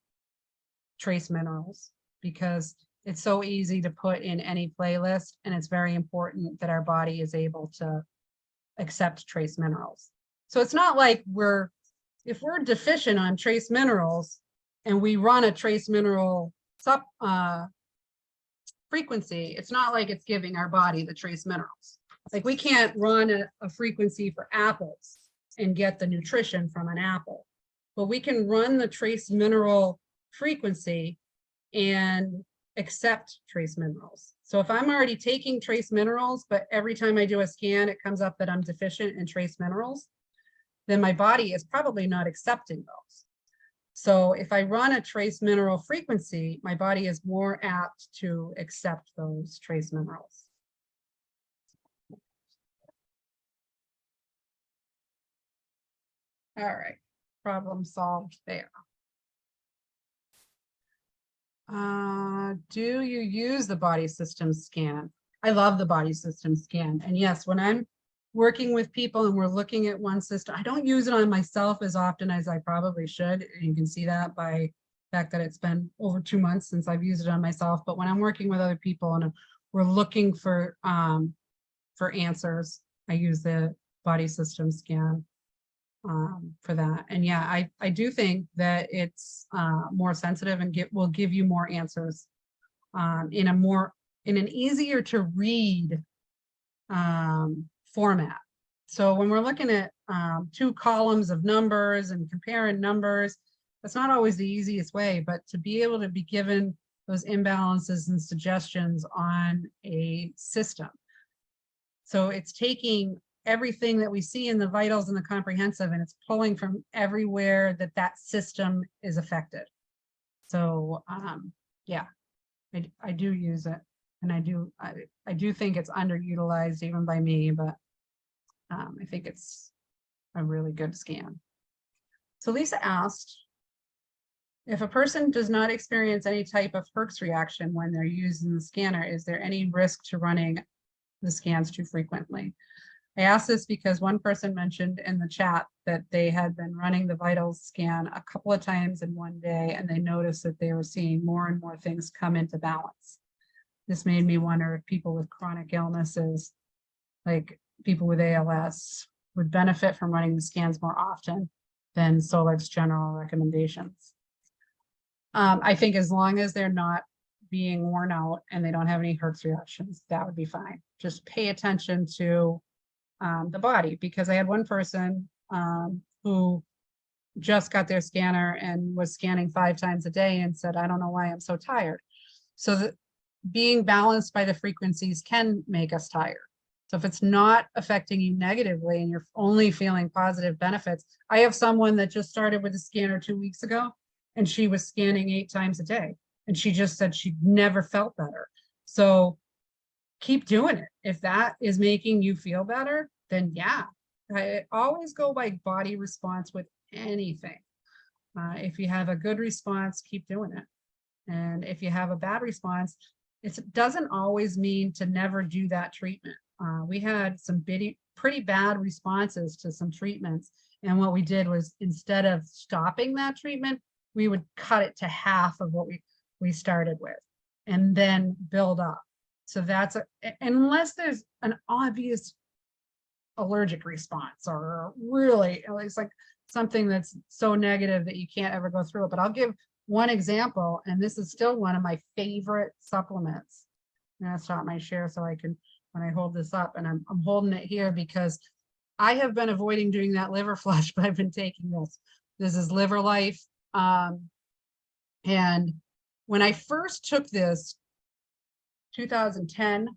trace minerals, because it's so easy to put in any playlist, and it's very important that our body is able to accept trace minerals. So it's not like if we're deficient on trace minerals and we run a trace mineral frequency, it's not like it's giving our body the trace minerals. Like we can't run a frequency for apples and get the nutrition from an apple, but we can run the trace mineral frequency and accept trace minerals. So if I'm already taking trace minerals, but every time I do a scan, it comes up that I'm deficient in trace minerals, then my body is probably not accepting those. So if I run a trace mineral frequency, my body is more apt to accept those trace minerals. All right, problem solved there. Do you use the body system scan? I love the body system scan. And yes, when I'm working with people and we're looking at one system, I don't use it on myself as often as I probably should. You can see that by the fact that it's been over 2 months since I've used it on myself. But when I'm working with other people and we're looking for answers, I use the body system scan for that. And yeah, I do think that it's more sensitive and will give you more answers in an easier to read format. So when we're looking at 2 columns of numbers and comparing numbers, that's not always the easiest way, but to be able to be given those imbalances and suggestions on a system. So it's taking everything that we see in the vitals and the comprehensive, and it's pulling from everywhere that system is affected. So yeah, I do use it, and I do think it's underutilized even by me, but I think it's a really good scan. So Lisa asked, if a person does not experience any type of Hertz reaction when they're using the scanner, is there any risk to running the scans too frequently? I asked this because one person mentioned in the chat that they had been running the vitals scan a couple of times in one day, and they noticed that they were seeing more and more things come into balance. This made me wonder if people with chronic illnesses, like people with ALS, would benefit from running the scans more often than Solig's general recommendations. I think as long as they're not being worn out and they don't have any Hertz reactions, that would be fine. Just pay attention to the body, because I had one person who just got their scanner and was scanning 5 times a day and said, I don't know why I'm so tired. So that being balanced by the frequencies can make us tired. So if it's not affecting you negatively and you're only feeling positive benefits, I have someone that just started with a scanner 2 weeks ago, and she was scanning 8 times a day, and she just said she never felt better. So keep doing it. If that is making you feel better, then yeah. I always go by body response with anything. If you have a good response, keep doing it. And if you have a bad response, it doesn't always mean to never do that treatment. We had some pretty bad responses to some treatments. And what we did was, instead of stopping that treatment, we would cut it to half of what we started with, and then build up. So that's unless there's an obvious allergic response, or really it's like something that's so negative that you can't ever go through it. But I'll give one example, and this is still one of my favorite supplements. I'm gonna stop my share so I can, when I hold this up, and I'm holding it here because I have been avoiding doing that liver flush, but I've been taking this. This is Liver Life. And when I first took this 2010,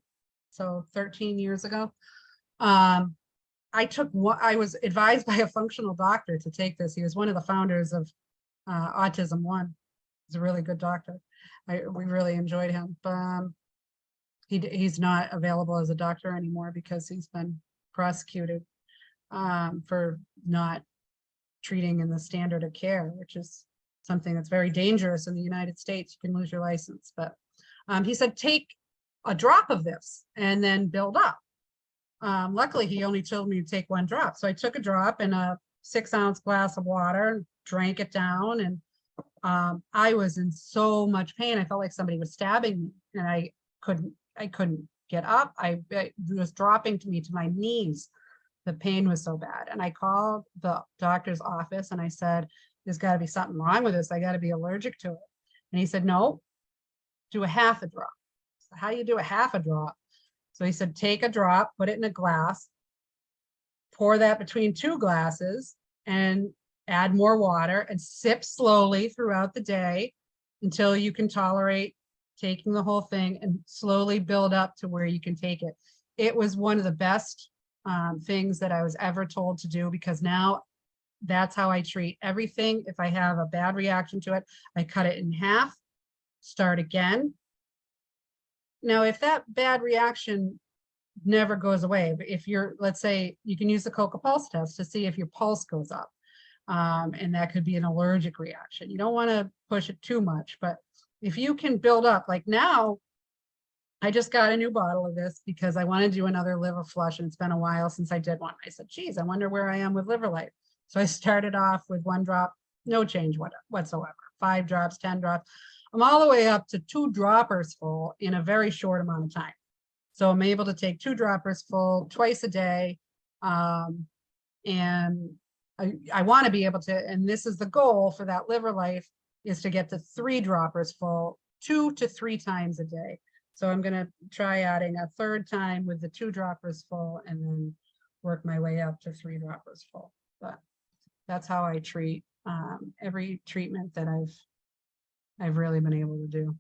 so 13 years ago, I was advised by a functional doctor to take this. He was one of the founders of Autism One. He's a really good doctor. We really enjoyed him, but he's not available as a doctor anymore because he's been prosecuted for not treating in the standard of care, which is something that's very dangerous in the United States. You can lose your license. But he said, take a drop of this and then build up. Luckily, he only told me to take 1 drop. So I took a drop in a 6-ounce glass of water, drank it down, and I was in so much pain. I felt like somebody was stabbing me, and I couldn't get up. It was dropping to my knees. The pain was so bad. And I called the doctor's office and I said, there's got to be something wrong with this. I got to be allergic to it. And he said, no, do a half a drop. how do you do a half a drop? So he said, take a drop, put it in a glass, pour that between 2 glasses, and add more water and sip slowly throughout the day until you can tolerate taking the whole thing, and slowly build up to where you can take it. It was one of the best things that I was ever told to do, because now that's how I treat everything. If I have a bad reaction to it, I cut it in half, start again. Now, if that bad reaction never goes away, but if you're, let's say, you can use the Coca pulse test to see if your pulse goes up. And that could be an allergic reaction. You don't want to push it too much, but if you can build up, like now, I just got a new bottle of this because I want to do another liver flush, and it's been a while since I did one. I said, geez, I wonder where I am with liver life. So I started off with 1 drop, no change whatsoever, 5 drops, 10 drops. I'm all the way up to 2 droppers full in a very short amount of time. So I'm able to take 2 droppers full twice a day. And I want to be able to, and this is the goal for that liver life, is to get to 3 droppers full 2 to 3 times a day. So I'm going to try adding a 3rd time with the 2 droppers full, and then work my way up to 3 droppers full. But that's how I treat every treatment that I've really been able to do.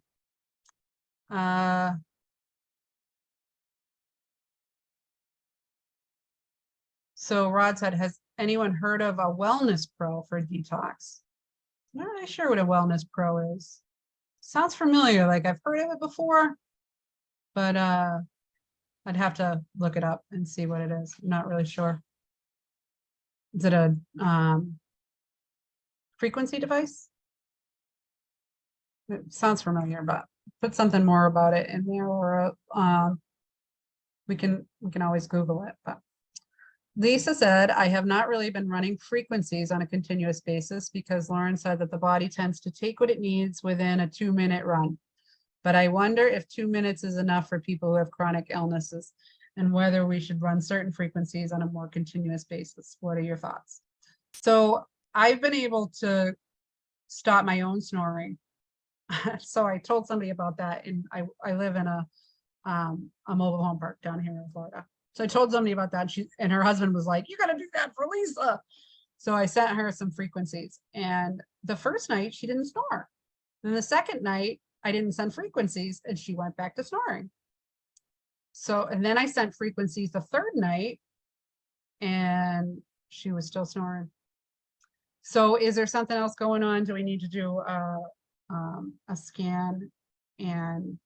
So Rod said, has anyone heard of a wellness pro for detox? I'm not really sure what a wellness pro is. Sounds familiar, like I've heard of it before, but I'd have to look it up and see what it is. I'm not really sure. Is it a frequency device? It sounds familiar, but put something more about it in there, or we can always Google it. But Lisa said, I have not really been running frequencies on a continuous basis because Lauren said that the body tends to take what it needs within a 2-minute run. But I wonder if 2 minutes is enough for people who have chronic illnesses, and whether we should run certain frequencies on a more continuous basis. What are your thoughts? So I've been able to stop my own snoring. So I told somebody about that, and I live in a mobile home park down here in Florida. So I told somebody about that, and her husband was like, you got to do that for Lisa. So I sent her some frequencies, and the first night she didn't snore. And the second night I didn't send frequencies, and she went back to snoring. So, and then I sent frequencies the 3rd night, and she was still snoring. So is there something else going on? Do we need to do a scan? And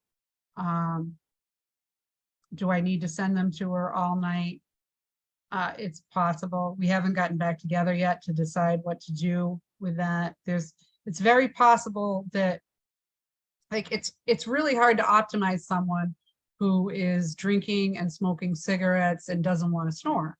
do I need to send them to her all night? It's possible. We haven't gotten back together yet to decide what to do with that. It's very possible that, like, it's really hard to optimize someone who is drinking and smoking cigarettes and doesn't want to snore.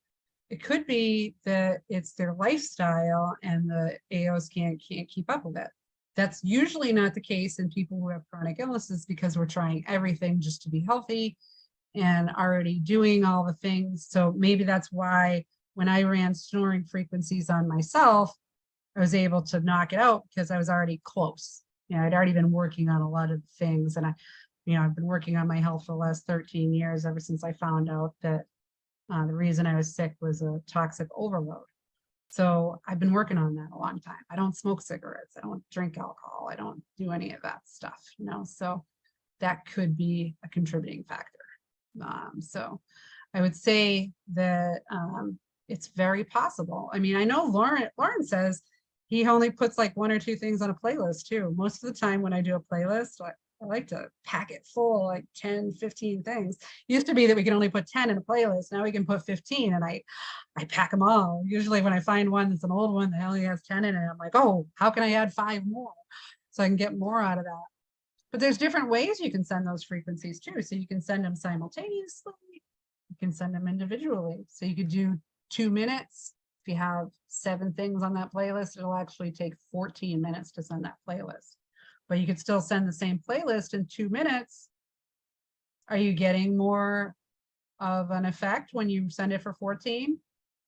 It could be that it's their lifestyle and the AO scan can't keep up with it. That's usually not the case in people who have chronic illnesses, because we're trying everything just to be healthy and already doing all the things. So maybe that's why when I ran snoring frequencies on myself, I was able to knock it out, because I was already close. I'd already been working on a lot of things, and I've been working on my health for the last 13 years, ever since I found out that the reason I was sick was a toxic overload. So I've been working on that a long time. I don't smoke cigarettes. I don't drink alcohol. I don't do any of that stuff, so that could be a contributing factor. So I would say that it's very possible. I mean, I know Lauren says he only puts like 1 or 2 things on a playlist too. Most of the time when I do a playlist, I like to pack it full, like 10, 15 things. It used to be that we can only put 10 in a playlist. Now we can put 15, and I pack them all. Usually when I find one that's an old one that only has 10 in it, I'm like, oh, how can I add 5 more so I can get more out of that? But there's different ways you can send those frequencies too. So you can send them simultaneously. You can send them individually. So you could do 2 minutes. If you have 7 things on that playlist, it'll actually take 14 minutes to send that playlist. But you could still send the same playlist in 2 minutes. Are you getting more of an effect when you send it for 14?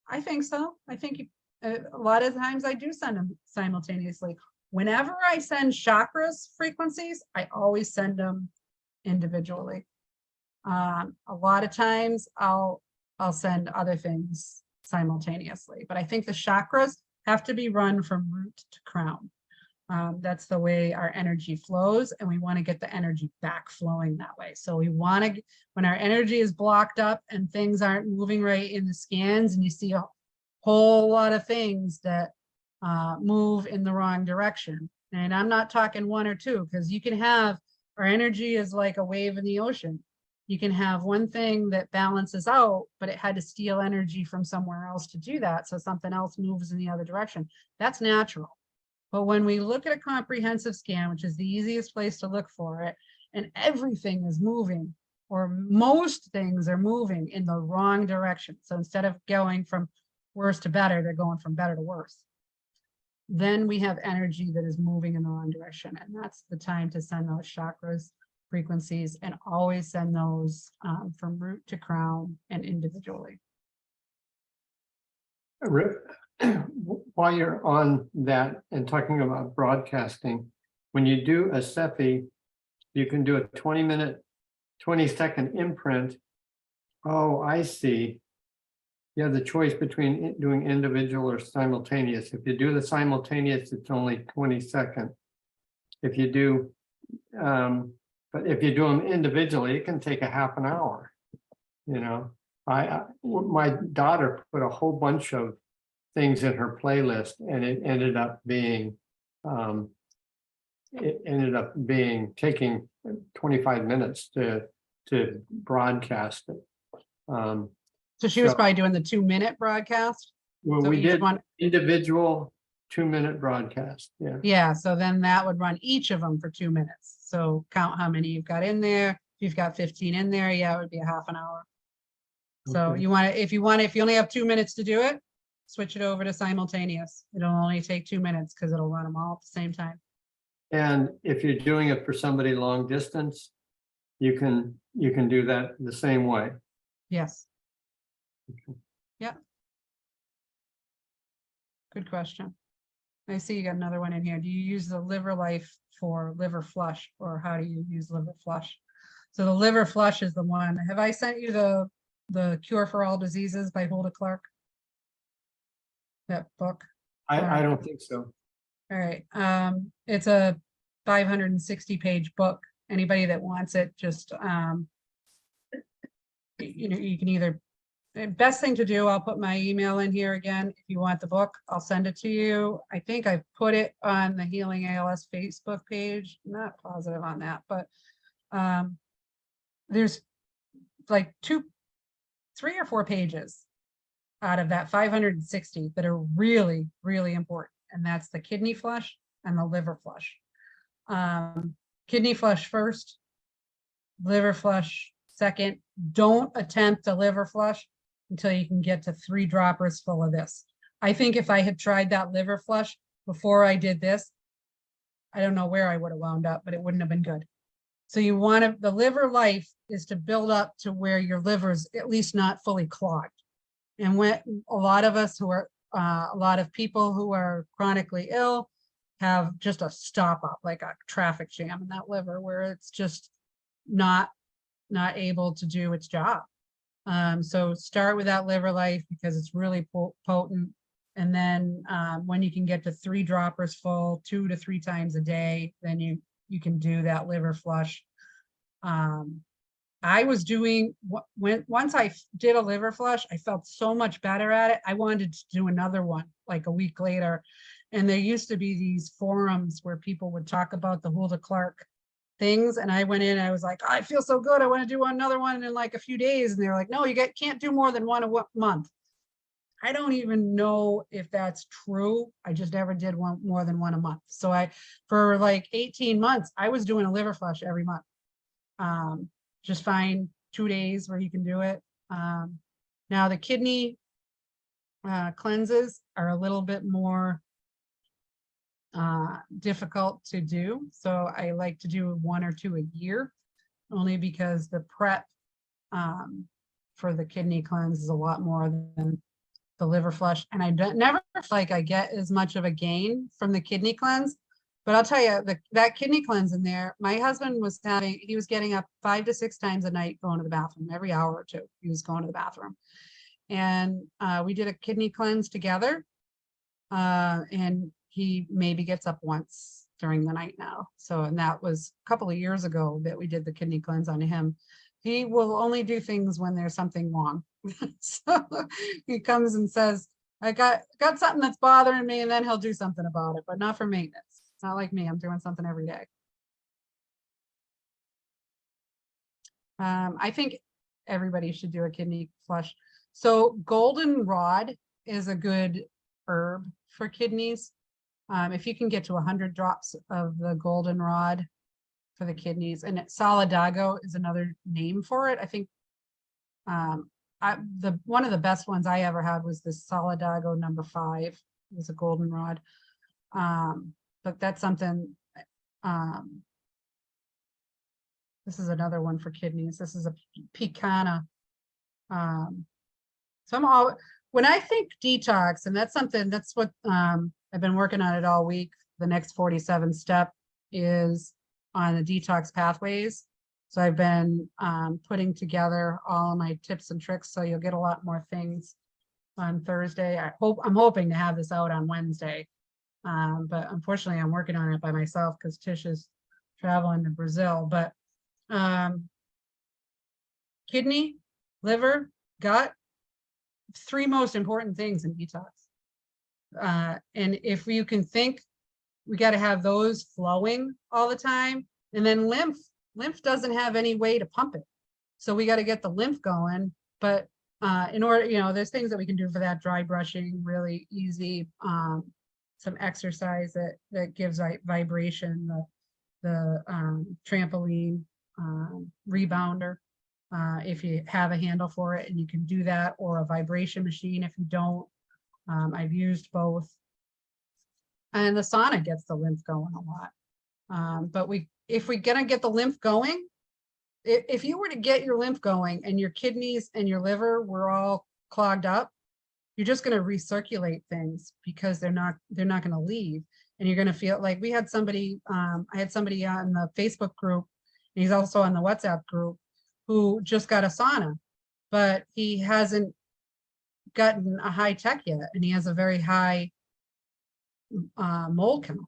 I think so. I think a lot of times I do send them simultaneously. Whenever I send chakras frequencies, I always send them individually. A lot of times I'll send other things simultaneously, but I think the chakras have to be run from root to crown. That's the way our energy flows, and we want to get the energy back flowing that way. So we want to, when our energy is blocked up and things aren't moving right in the scans, and you see a whole lot of things that move in the wrong direction. And I'm not talking one or two, because you can have, our energy is like a wave in the ocean. You can have one thing that balances out, but it had to steal energy from somewhere else to do that. So something else moves in the other direction. That's natural. But when we look at a comprehensive scan, which is the easiest place to look for it, and everything is moving, or most things are moving in the wrong direction. So instead of going from worse to better, they're going from better to worse. Then we have energy that is moving in the wrong direction. And that's the time to send those chakras, frequencies, and always send those from root to crown and individually. While you're on that and talking about broadcasting, when you do a Cepheid, you can do a 20-second imprint. Oh, I see. You have the choice between doing individual or simultaneous. If you do the simultaneous, it's only 20 seconds. If you do, but if you do them individually, it can take a half an hour. You know, my daughter put a whole bunch of things in her playlist, and it ended up being taking 25 minutes to broadcast it. So she was probably doing the 2-minute broadcast. Well, So we each did one, individual 2-minute broadcast. Yeah. yeah, so then that would run each of them for 2 minutes. So count how many you've got in there. If you've got 15 in there, yeah, it would be a half an hour. So Okay. if you only have 2 minutes to do it, switch it over to simultaneous. It'll only take 2 minutes because it'll run them all at the same time. And if you're doing it for somebody long distance, you can do that the same way. Yes. Yeah. Good question. I see you got another one in here. Do you use the liver life for liver flush, or how do you use liver flush? So the liver flush is the one. Have I sent you the Cure for All Diseases by Hulda Clark? That book? I don't think so. All right. It's a 560-page book. Anybody that wants it, just you can either, the best thing to do, I'll put my email in here again. If you want the book, I'll send it to you. I think I put it on the Healing ALS Facebook page. Not positive on that, but there's like 3 or 4 pages out of that 560 that are really, really important. And that's the kidney flush and the liver flush. Kidney flush first, liver flush second. Don't attempt a liver flush until you can get to 3 droppers full of this. I think if I had tried that liver flush before I did this, I don't know where I would have wound up, but it wouldn't have been good. So you want to, the liver life is to build up to where your liver's at least not fully clogged. And when a lot of us who are, a lot of people who are chronically ill have just a stop up, like a traffic jam in that liver, where it's just not able to do its job. So start with that liver life because it's really potent. And then when you can get to 3 droppers full 2 to 3 times a day, then you can do that liver flush. I was doing, once I did a liver flush, I felt so much better at it. I wanted to do another one like a week later. And there used to be these forums where people would talk about the Hulda Clark things. And I went in, I was like, I feel so good. I want to do another one in like a few days. And they're like, no, you can't do more than one a month. I don't even know if that's true. I just never did more than one a month. So for like 18 months, I was doing a liver flush every month. Just find 2 days where you can do it. Now the kidney cleanses are a little bit more difficult to do. So I like to do 1 or 2 a year, only because the prep for the kidney cleanse is a lot more than the liver flush. And I never feel like I get as much of a gain from the kidney cleanse, But I'll tell you, that kidney cleanse in there, my husband was he was getting up 5 to 6 times a night going to the bathroom. Every hour or two, he was going to the bathroom. And we did a kidney cleanse together. And he maybe gets up once during the night now. So, and that was a couple of years ago that we did the kidney cleanse on him. He will only do things when there's something wrong. So he comes and says, I got something that's bothering me, and then he'll do something about it, but not for maintenance. It's not like me. I'm doing something every day. I think everybody should do a kidney flush. So goldenrod is a good herb for kidneys. If you can get to 100 drops of the goldenrod for the kidneys, and solidago is another name for it. I think one of the best ones I ever had was this solidago number 5. It was a goldenrod. But that's something. This is another one for kidneys. This is a picana. So when I think detox, and that's what I've been working on it all week. The next 47 step is on the detox pathways. So I've been putting together all of my tips and tricks. So you'll get a lot more things on Thursday. I'm hoping to have this out on Wednesday. But unfortunately I'm working on it by myself because Tish is traveling to Brazil. But kidney, liver, gut, 3 most important things in detox. And if you can think, we got to have those flowing all the time. And then lymph doesn't have any way to pump it. So we got to get the lymph going. But in order, there's things that we can do for that. Dry brushing, really easy. Some exercise that gives vibration, the trampoline, rebounder. If you have a handle for it, and you can do that, or a vibration machine if you don't. I've used both. And the sauna gets the lymph going a lot. But if we're gonna get the lymph going, if you were to get your lymph going and your kidneys and your liver were all clogged up, you're just gonna recirculate things because they're not gonna leave. And you're gonna feel like I had somebody on the Facebook group, and he's also on the WhatsApp group, who just got a sauna, but he hasn't gotten a high tech yet, and he has a very high mold count.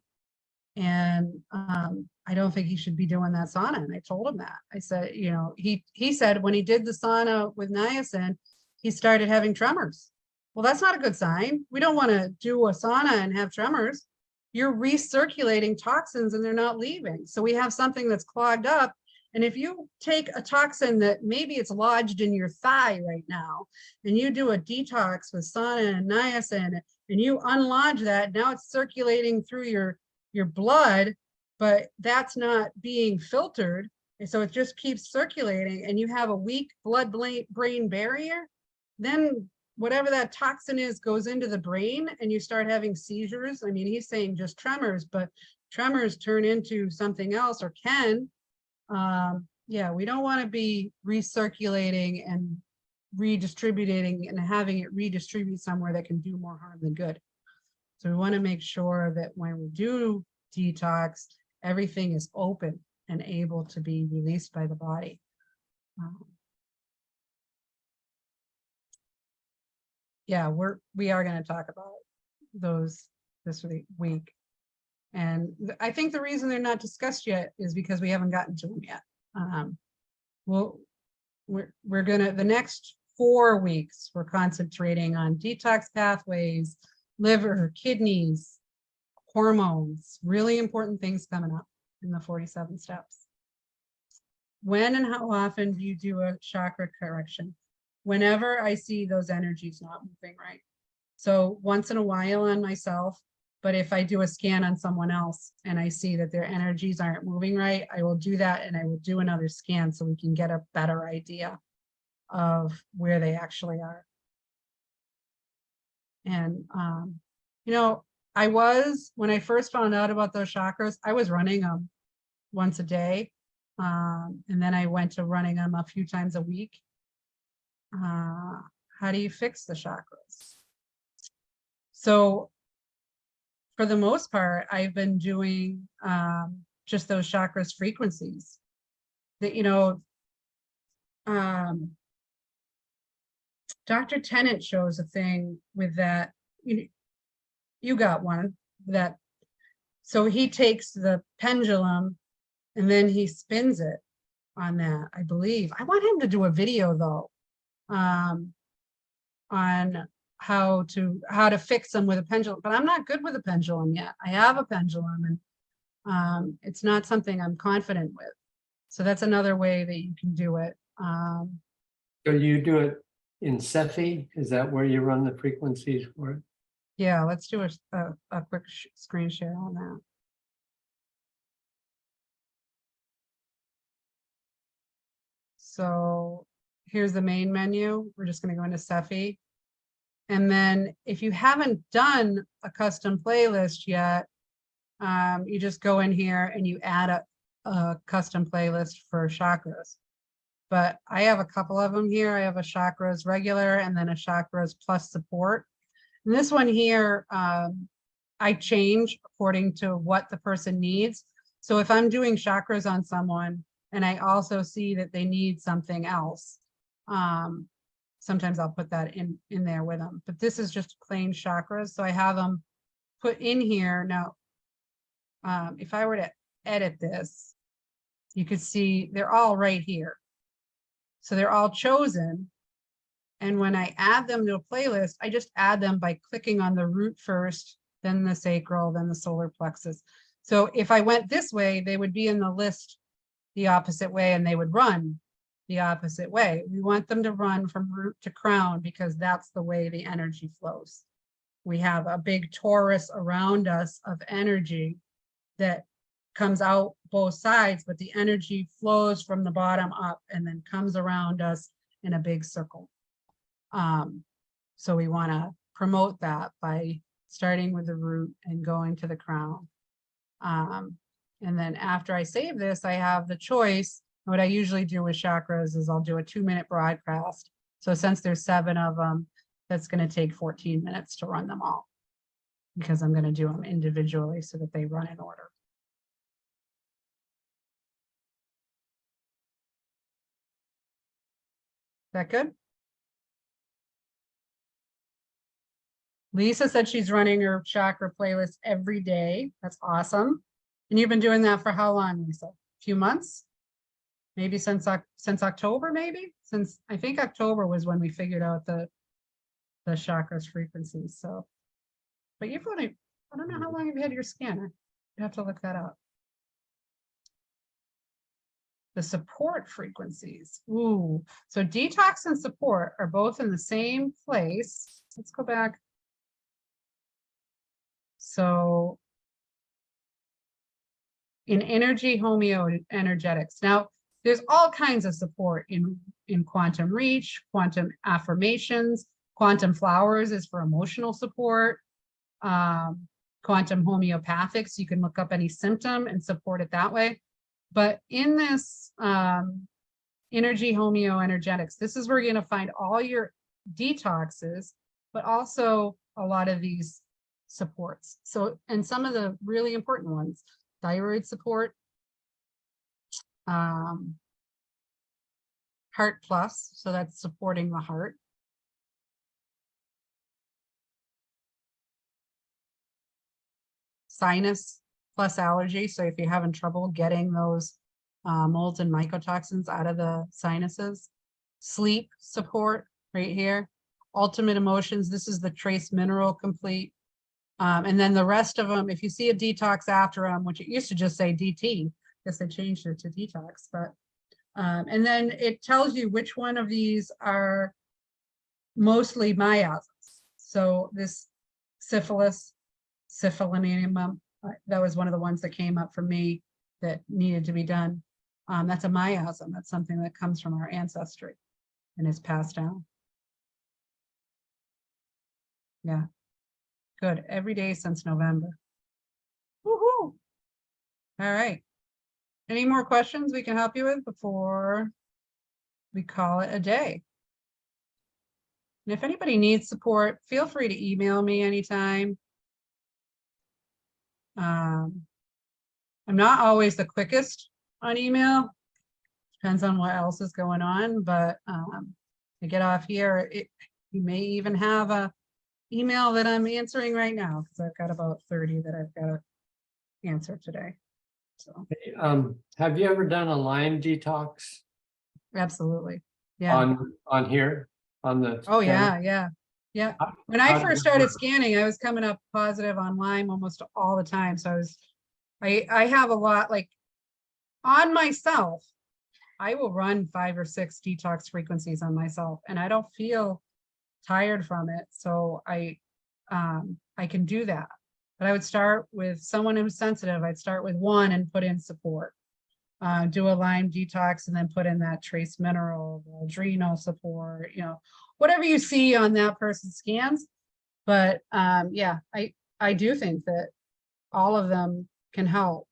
And I don't think he should be doing that sauna. And I told him that. I said, he said when he did the sauna with niacin, he started having tremors. Well, that's not a good sign. We don't want to do a sauna and have tremors. You're recirculating toxins and they're not leaving. So we have something that's clogged up. And if you take a toxin that maybe it's lodged in your thigh right now, and you do a detox with sauna and niacin, and you unlodge that, now it's circulating through your blood, but that's not being filtered. And so it just keeps circulating, and you have a weak blood-brain barrier, then whatever that toxin is goes into the brain, and you start having seizures. I mean, he's saying just tremors, but tremors turn into something else, or can. Yeah, we don't want to be recirculating and redistributing and having it redistribute somewhere that can do more harm than good. So we want to make sure that when we do detox, everything is open and able to be released by the body. Yeah, we are going to talk about those this week. And I think the reason they're not discussed yet is because we haven't gotten to them yet. We're gonna, the next 4 weeks, we're concentrating on detox pathways, liver, kidneys, hormones, really important things coming up in the 47 steps. When and how often do you do a chakra correction? Whenever I see those energies not moving right. So once in a while on myself, but if I do a scan on someone else and I see that their energies aren't moving right, I will do that, and I will do another scan so we can get a better idea of where they actually are. And, when I first found out about those chakras, I was running them once a day. And then I went to running them a few times a week. How do you fix the chakras? So for the most part, I've been doing just those chakras frequencies that, you know, Dr. Tennant shows a thing with that. You got one that, so he takes the pendulum and then he spins it on that, I believe. I want him to do a video though, on how to fix them with a pendulum, but I'm not good with a pendulum yet. I have a pendulum and it's not something I'm confident with. So that's another way that you can do it. So you do it in Cepheid? Is that where you run the frequencies for it? Yeah, let's do a quick screen share on that. So here's the main menu. We're just going to go into Cepheid. And then if you haven't done a custom playlist yet, you just go in here and you add a custom playlist for chakras. But I have a couple of them here. I have a chakras regular and then a chakras plus support. And this one here, I change according to what the person needs. So if I'm doing chakras on someone and I also see that they need something else, sometimes I'll put that in there with them. But this is just plain chakras. So I have them put in here. Now, if I were to edit this, you could see they're all right here. So they're all chosen. And when I add them to a playlist, I just add them by clicking on the root first, then the sacral, then the solar plexus. So if I went this way, they would be in the list the opposite way and they would run the opposite way. We want them to run from root to crown because that's the way the energy flows. We have a big torus around us of energy that comes out both sides, but the energy flows from the bottom up and then comes around us in a big circle. So we want to promote that by starting with the root and going to the crown. And then after I save this, I have the choice. What I usually do with chakras is I'll do a 2-minute broadcast. So since there's 7 of them, that's going to take 14 minutes to run them all because I'm going to do them individually so that they run in order. Is that good? Lisa said she's running her chakra playlist every day. That's awesome. And you've been doing that for how long, Lisa? A few months? Maybe since October, maybe? Since I think October was when we figured out the chakras frequencies. So, but you've only, I don't know how long you've had your scanner. You have to look that up. The support frequencies. Ooh, so detox and support are both in the same place. Let's go back. So in energy homeoenergetics. Now, there's all kinds of support in quantum reach, quantum affirmations, quantum flowers is for emotional support, quantum homeopathics, you can look up any symptom and support it that way. But in this energy homeoenergetics, this is where you're going to find all your detoxes, but also a lot of these supports. So, and some of the really important ones, thyroid support, heart plus, so that's supporting the heart. Sinus plus allergy, so if you're having trouble getting those molds and mycotoxins out of the sinuses. Sleep support right here. Ultimate emotions, this is the trace mineral complete. And then the rest of them, if you see a detox after them, which it used to just say DT, I guess they changed it to detox, but and then it tells you which one of these are mostly miasms. So this syphilis, syphilinium, that was one of the ones that came up for me that needed to be done. That's a miasm. That's something that comes from our ancestry and is passed down. Yeah, good. Every day since November. Woohoo! All right. Any more questions we can help you with before we call it a day? And if anybody needs support, feel free to email me anytime. I'm not always the quickest on email. Depends on what else is going on, but to get off here, you may even have a email that I'm answering right now, because I've got about 30 that I've got to answer today. So Have you ever done a Lyme detox absolutely. Yeah. on here, on the? Oh, scanner? yeah. How- When how I did first it started work? scanning, I was coming up positive on Lyme almost all the time. So I have a lot, like on myself, I will run 5 or 6 detox frequencies on myself, and I don't feel tired from it. So I can do that. But I would start with someone who's sensitive. I'd start with one and put in support. Do a Lyme detox and then put in that trace mineral, the adrenal support, whatever you see on that person's scans. But yeah, I do think that all of them can help,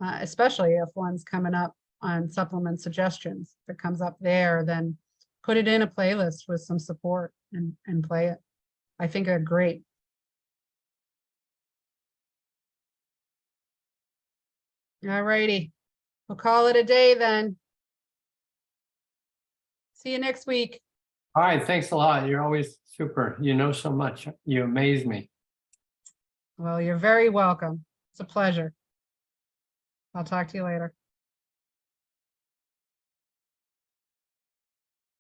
especially if one's coming up on supplement suggestions. If it comes up there, then put it in a playlist with some support and play it. I think are great. All righty. We'll call it a day then. See you next week. All right, thanks a lot. You're always super. You know so much. You amaze me. Well, you're very welcome. It's a pleasure. I'll talk to you later.